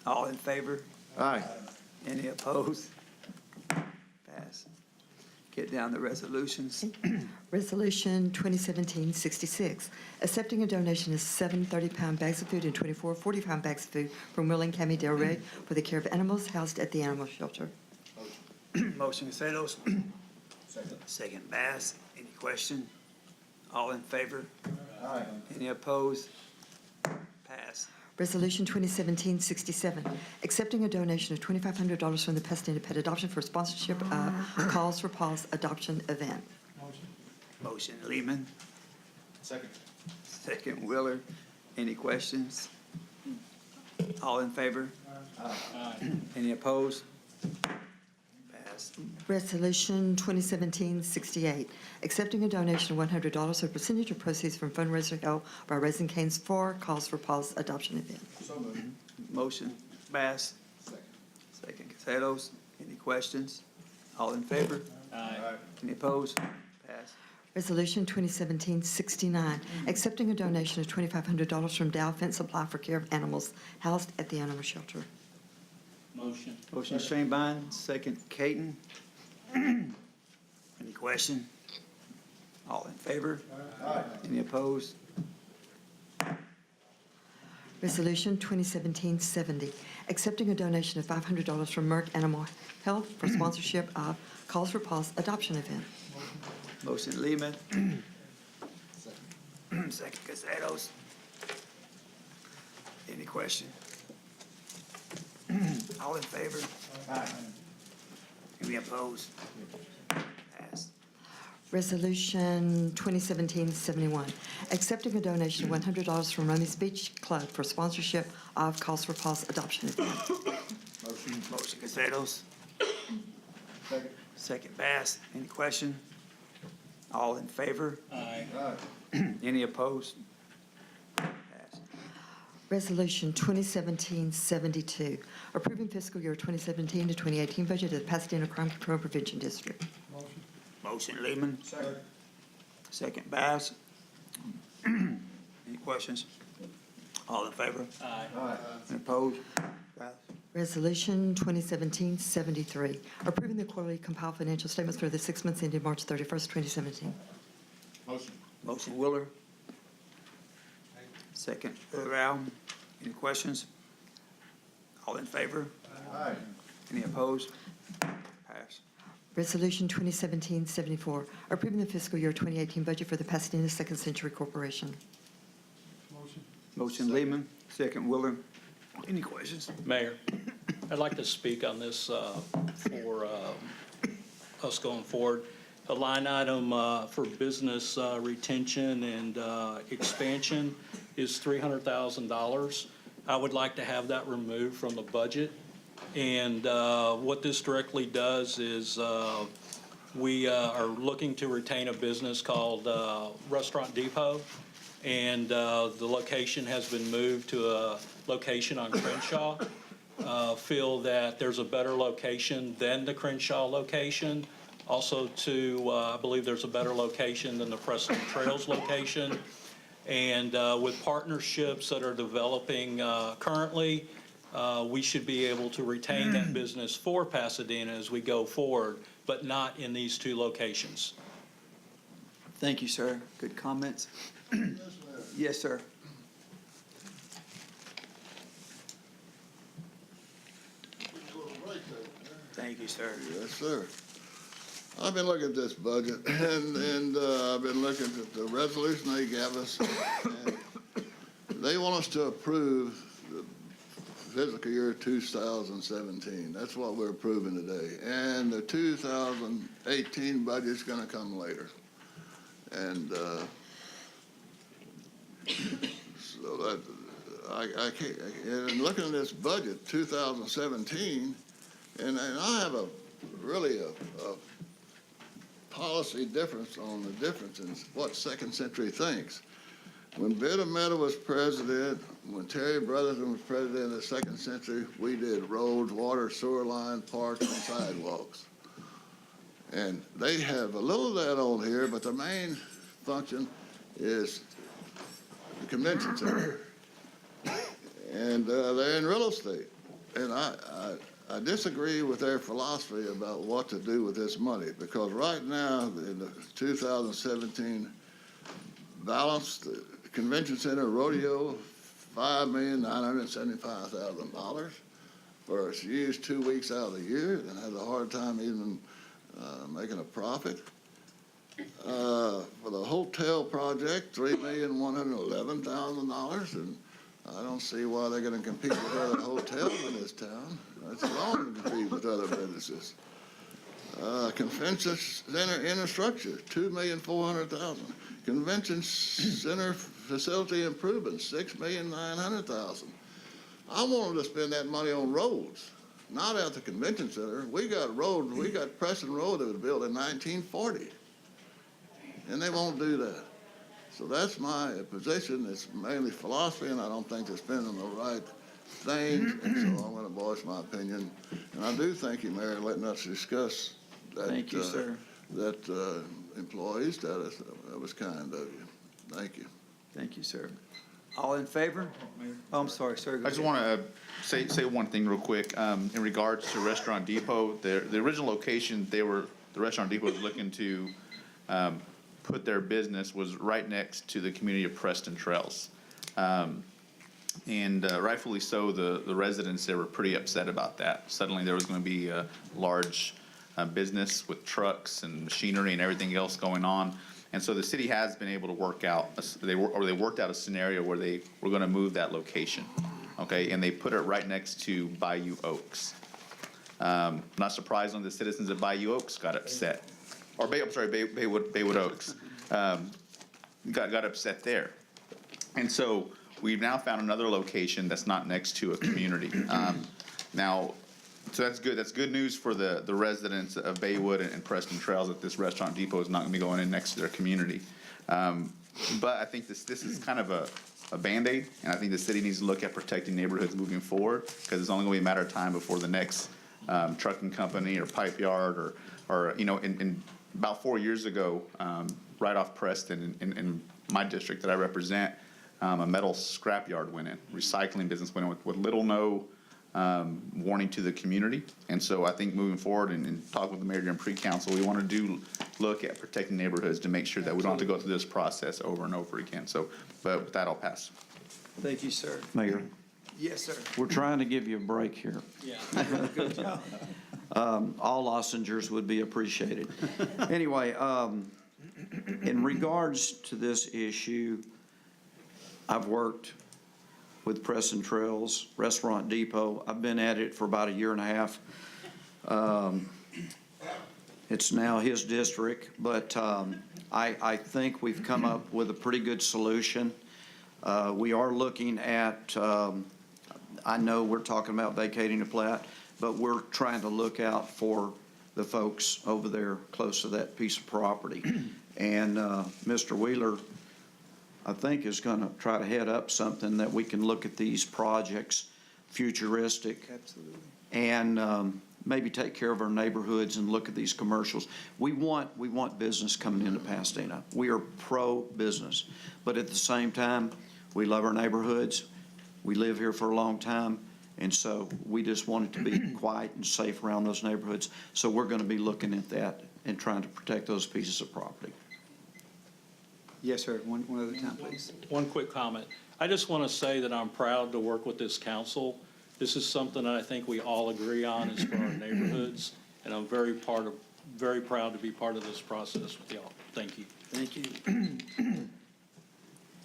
All in favor? Aye. Any opposed? Pass. Get down the resolutions. Resolution 2017-66, accepting a donation of 7 30-pound bags of food and 24 40-pound bags of food from Will and Cami Del Rey for the care of animals housed at the animal shelter. Motion Castelos. Second Bass. Any question? All in favor? Aye. Any opposed? Pass. Resolution 2017-67, accepting a donation of $2,500 from the Pasadena Pet Adoption for sponsorship of Calls for Paws adoption event. Motion Lehman. Second. Second Wheeler. Any questions? All in favor? Any opposed? Pass. Resolution 2017-68, accepting a donation of $100 or percentage of proceeds from fundraiser held by Raising Cane's for Calls for Paws adoption event. So moved. Motion Bass. Second Castelos. Any questions? All in favor? Aye. Any opposed? Pass. Resolution 2017-69, accepting a donation of $2,500 from Dow Fence Supply for care of animals housed at the animal shelter. Motion. Motion Shanebine. Second Caton. Any question? All in favor? Any opposed? Resolution 2017-70, accepting a donation of $500 from Merck Animal Health for sponsorship of Calls for Paws adoption event. Motion Lehman. Second Castelos. Any question? All in favor? Any opposed? Pass. Resolution 2017-71, accepting a donation of $100 from Romy's Beach Club for sponsorship of Calls for Paws adoption event. Motion Castelos. Second Bass. Any question? All in favor? Aye. Any opposed? Resolution 2017-72, approving fiscal year 2017 to 2018 budget of the Pasadena Crime Control and Prevention District. Motion Lehman. Second Bass. Any questions? All in favor? Aye. Any opposed? Pass. Resolution 2017-73, approving the quarterly compiled financial statements for the 6 months ended March 31st, 2017. Motion Wheeler. Second Rao. Any questions? All in favor? Aye. Any opposed? Pass. Resolution 2017-74, approving the fiscal year 2018 budget for the Pasadena Second Century Corporation. Motion Lehman. Second Wheeler. Any questions? Mayor, I'd like to speak on this for us going forward. A line item for business retention and expansion is $300,000. I would like to have that removed from the budget. And what this directly does is we are looking to retain a business called Restaurant Depot. And the location has been moved to a location on Crenshaw. Feel that there's a better location than the Crenshaw location. Also I believe there's a better location than the Preston Trails location. And with partnerships that are developing currently, we should be able to retain that business for Pasadena as we go forward, but not in these two locations. Thank you, sir. Good comments. Yes, sir. Thank you, sir. Yes, sir. I've been looking at this budget, and I've been looking at the resolution they gave us. And they want us to approve the fiscal year 2017. That's what we're approving today. And the 2018 budget's going to come later. And so that I can't. And looking at this budget, 2017, and I have really a policy difference on the difference in what Second Century thinks. When Bitter Meadow was president, when Terry Brotherton was president of the Second Century, we did roads, water, sewer line, parks, and sidewalks. And they have a little of that on here, but the main function is the convention center. And they're in real estate. And I disagree with their philosophy about what to do with this money, because right now, in the 2017 balance, the convention center rodeo, $5,975,000 for us used 2 weeks out of the year and has a hard time even making a profit. For the hotel project, $3,111,000, and I don't see why they're going to compete with other hotels in this town. It's wrong to compete with other businesses. Convention center infrastructure, $2,400,000. Convention center facility improvement, $6,900,000. I wanted to spend that money on roads, not at the convention center. We got roads. We got Preston Road that was built in 1940, and they won't do that. So that's my position. It's mainly philosophy, and I don't think they're spending the right things, and so I'm going to voice my opinion. And I do thank you, Mayor, letting us discuss that. Thank you, sir. That employee status. That was kind of you. Thank you. Thank you, sir. All in favor? Oh, I'm sorry, sir. Go I just ahead. want to say one thing real quick. In regards to Restaurant Depot, the original location, the Restaurant Depot was looking to put their business was right next to the community of Preston Trails. And rightfully so, the residents there were pretty upset about that. Suddenly there was going to be a large business with trucks and machinery and everything else going on. And so the city has been able to work out, they worked out a scenario where they were going to move that location, okay? And they put it right next to Bayou Oaks. Not surprisingly, the citizens of Bayou Oaks got upset. Or Baywood Oaks got upset there. And so we've now found another location that's not next to a community. Now, So that's good. That's good news for the residents of Baywood and Preston Trails that this restaurant depot is not going to be going in next to their community. But I think this is kind of a Band-Aid, and I think the city needs to look at protecting neighborhoods moving forward, because it's only going to be a matter of time before the next trucking company or pipe yard or in about 4 years ago, right off Preston in my district that I represent, a metal scrap yard went in. Recycling business went in with little no warning to the community. And so I think moving forward and talk with the mayor during pre-council, we want to look at protecting neighborhoods to make sure that we don't have to go through this process over and over again. So, but with that, I'll pass. Thank you, sir. Mayor, Yes, sir. we're trying to give you a break here. Yeah, good job. All lozenges would be appreciated. Anyway, in regards to this issue, I've worked with Preston Trails Restaurant Depot. I've been at it for about 1.5 years. It's now his district, but I think we've come up with a pretty good solution. We are looking at, I know we're talking about vacating the plat, but we're trying to look out for the folks over there close to that piece of property. And Mr. Wheeler, I think, is going to try to head up something that we can look at these projects futuristic. Absolutely. And maybe take care of our neighborhoods and look at these commercials. We want business coming into Pasadena. We are pro-business. But at the same time, we love our neighborhoods. We live here for a long time. And so we just want it to be quiet and safe around those neighborhoods. So we're going to be looking at that and trying to protect those pieces of property. Yes, sir. One other time, please. One quick comment. I just want to say that I'm proud to work with this council. This is something that I think we all agree on is for our neighborhoods, and I'm very proud to be part of this process with y'all. Thank you. Thank you.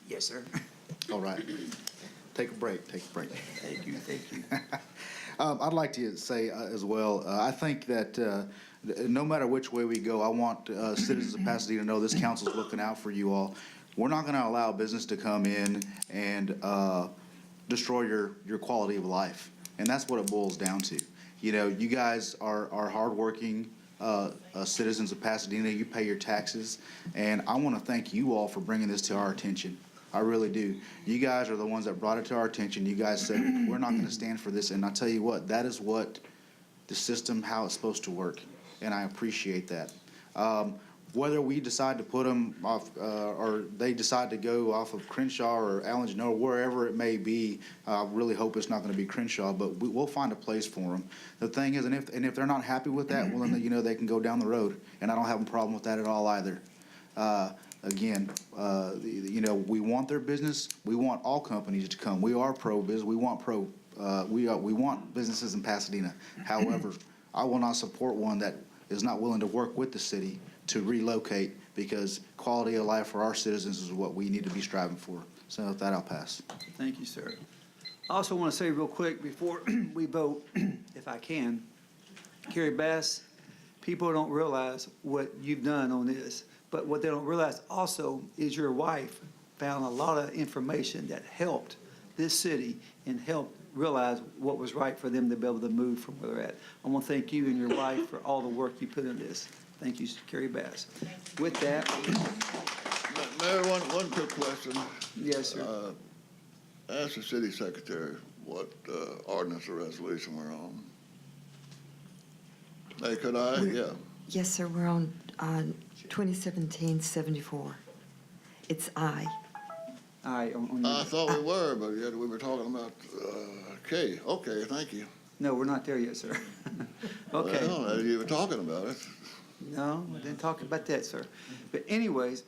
Yes, sir. All right. Take a break. Thank you. I'd like to say as well, I think that no matter which way we go, I want citizens of Pasadena to know this council's looking out for you all. We're not going to allow business to come in and destroy your quality of life. And that's what it boils down to. You know, you guys are hardworking citizens of Pasadena. You pay your taxes. And I want to thank you all for bringing this to our attention. I really do. You guys are the ones that brought it to our attention. You guys said, we're not going to stand for this. And I'll tell you what, that is what the system, how it's supposed to work. And I appreciate that. Whether we decide to put them off or they decide to go off of Crenshaw or Allen Genoa, wherever it may be, I really hope it's not going to be Crenshaw, but we'll find a place for them. The thing is, and if they're not happy with that, well, then, they can go down the road. And I don't have a problem with that at all either. Again, we want their business. We want all companies to come. We are pro-business. We want businesses in Pasadena. However, I will not support one that is not willing to work with the city to relocate, because quality of life for our citizens is what we need to be striving for. So with that, I'll pass. Thank you, sir. I also want to say real quick before we vote, if I can, Carrie Bass, people don't realize what you've done on this, but what they don't realize also is your wife found a lot of information that helped this city and helped realize what was right for them to be able to move from where they're at. I want to thank you and your wife for all the work you put in this. Thank you, Carrie Bass. With that, Mayor, one quick question. yes, sir. Ask the city secretary what ordinance or resolution we're on. Hey, could I? Yeah. Yes, sir, we're on 2017-74. It's I. I thought we were, but yet we were talking about K. Okay, thank you. No, we're not there yet, sir. Okay. Well, you were talking about it. No, we didn't talk about that, sir. But anyways,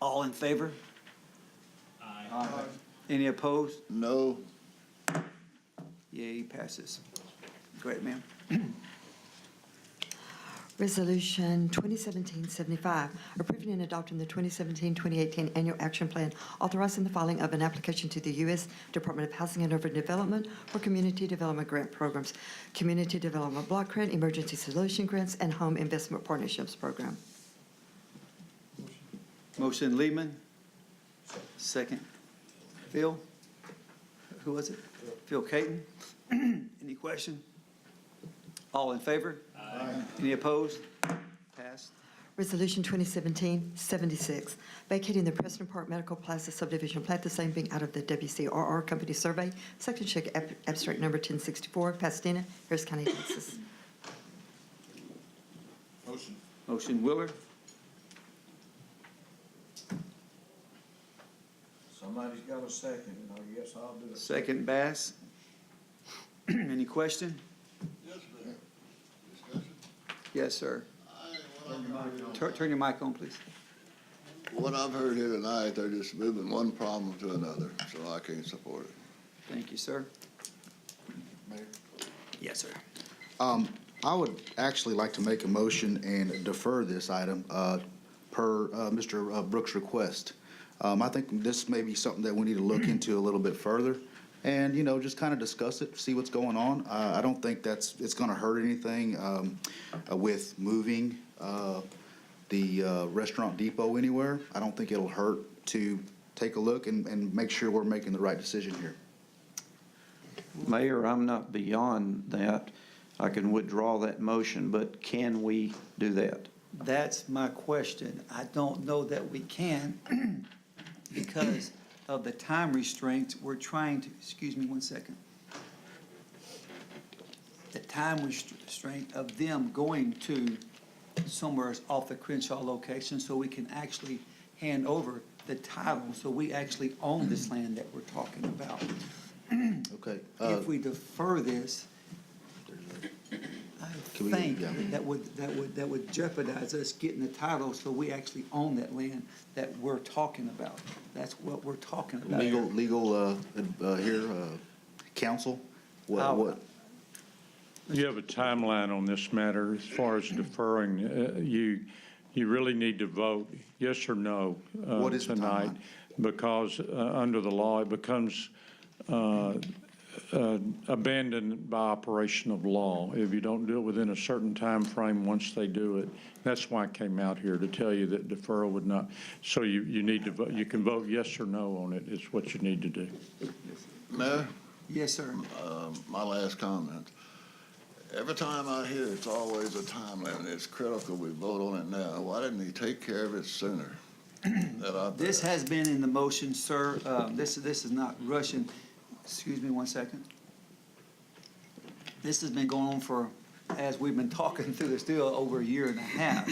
all in favor? Aye. Any opposed? No. Yay, passes. Go ahead, ma'am. Resolution 2017-75, approving and adopting the 2017-2018 Annual Action Plan, authorizing the filing of an application to the U.S. Department of Housing and Urban Development for Community Development Grant Programs, Community Development Block Grant, Emergency Solution Grants, and Home Investment Partnerships Program. Motion, Lehman. Second, Phil. Who was it? Phil Caton. Any question? All in favor? Aye. Any opposed? Passed. Resolution 2017-76, vacating the Preston Park Medical Plaza subdivision plat, the same being out of the WCRR Company Survey, section check abstract number 1064, Pasadena, Harris County, Texas. Motion. Motion Willard, Somebody's got a second, and I guess I'll do it. second Bass. Any question? Yes, Mayor. Discussion? Yes, sir. Turn your mic on, please. What I've heard here tonight, they're just moving one problem to another, so I can't support it. Thank you, sir. Mayor? Yes, sir. I would actually like to make a motion and defer this item per Mr. Brooks' request. I think this may be something that we need to look into a little bit further and, you know, just kind of discuss it, see what's going on. I don't think it's going to hurt anything with moving the restaurant depot anywhere. I don't think it'll hurt to take a look and make sure we're making the right decision here. Mayor, I'm not beyond that. I can withdraw that motion, but can we do that? That's my question. I don't know that we can because of the time restraints. We're trying to, excuse me one second. The time restraint of them going to somewhere off the Crenshaw location so we can actually hand over the title, so we actually own this land that we're talking about. Okay. If we defer this, I think that would jeopardize us getting the title so we actually own that land that we're talking about. That's what we're talking about. Legal here, counsel, what? You have a timeline on this matter as far as deferring. You really need to vote yes or no What is the tonight, because under the law it becomes abandoned by operation of law if you don't do it within a certain time frame once they do it. That's why I came out here to tell you that deferral would not. So you need to vote. You can vote yes or no on it. It's what you need to do. Mayor? Yes, sir. My last comment. Every time I hear it's always a time limit, it's critical we vote on it now. Why didn't he take care of it sooner? This has been in the motion, sir. This is not rushing. Excuse me one second. This has been going on for, as we've been talking through this deal, over a year and a half.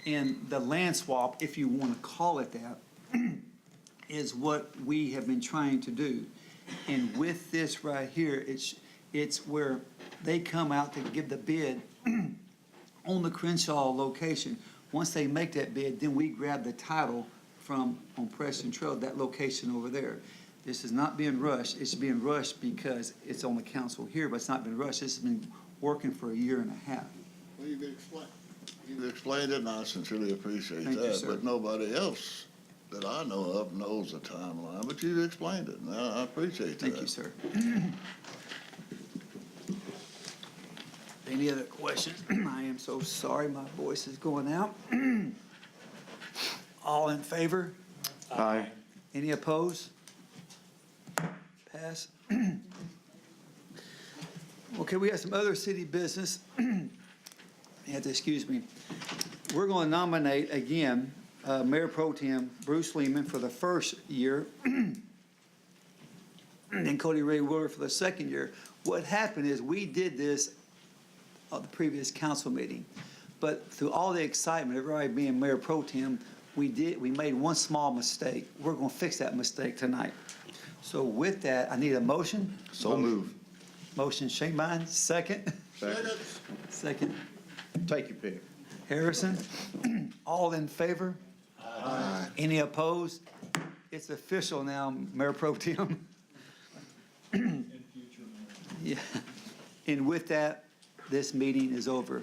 And the land swap, if you want to call it that, is what we have been trying to do. And with this right here, it's where they come out to give the bid on the Crenshaw location. Once they make that bid, then we grab the title from on Preston Trail, that location over there. This is not being rushed. It's being rushed because it's on the council here, but it's not been rushed. This has been working for a year and a half. Well, you've explained it, and I sincerely appreciate Thank you, that. sir. But nobody else that I know of knows the timeline, but you've explained it, and I appreciate that. Thank you, sir. Any other questions? I am so sorry, my voice is going out. All in favor? Aye. Any opposed? Pass. Okay, we have some other city business. You have to excuse me. We're going to nominate again Mayor Pro Tem Bruce Lehman for the first year and Cody Ray Willard for the second year. What happened is we did this at the previous council meeting, but through all the excitement, everybody being Mayor Pro Tem, we made one small mistake. We're going to fix that mistake tonight. So with that, I need a motion. So move. Motion Shanebine, second. Second. Take your pick. Harrison. All in favor? Aye. Any opposed? It's official now, Mayor Pro Tem. Yeah. And with that, this meeting is over.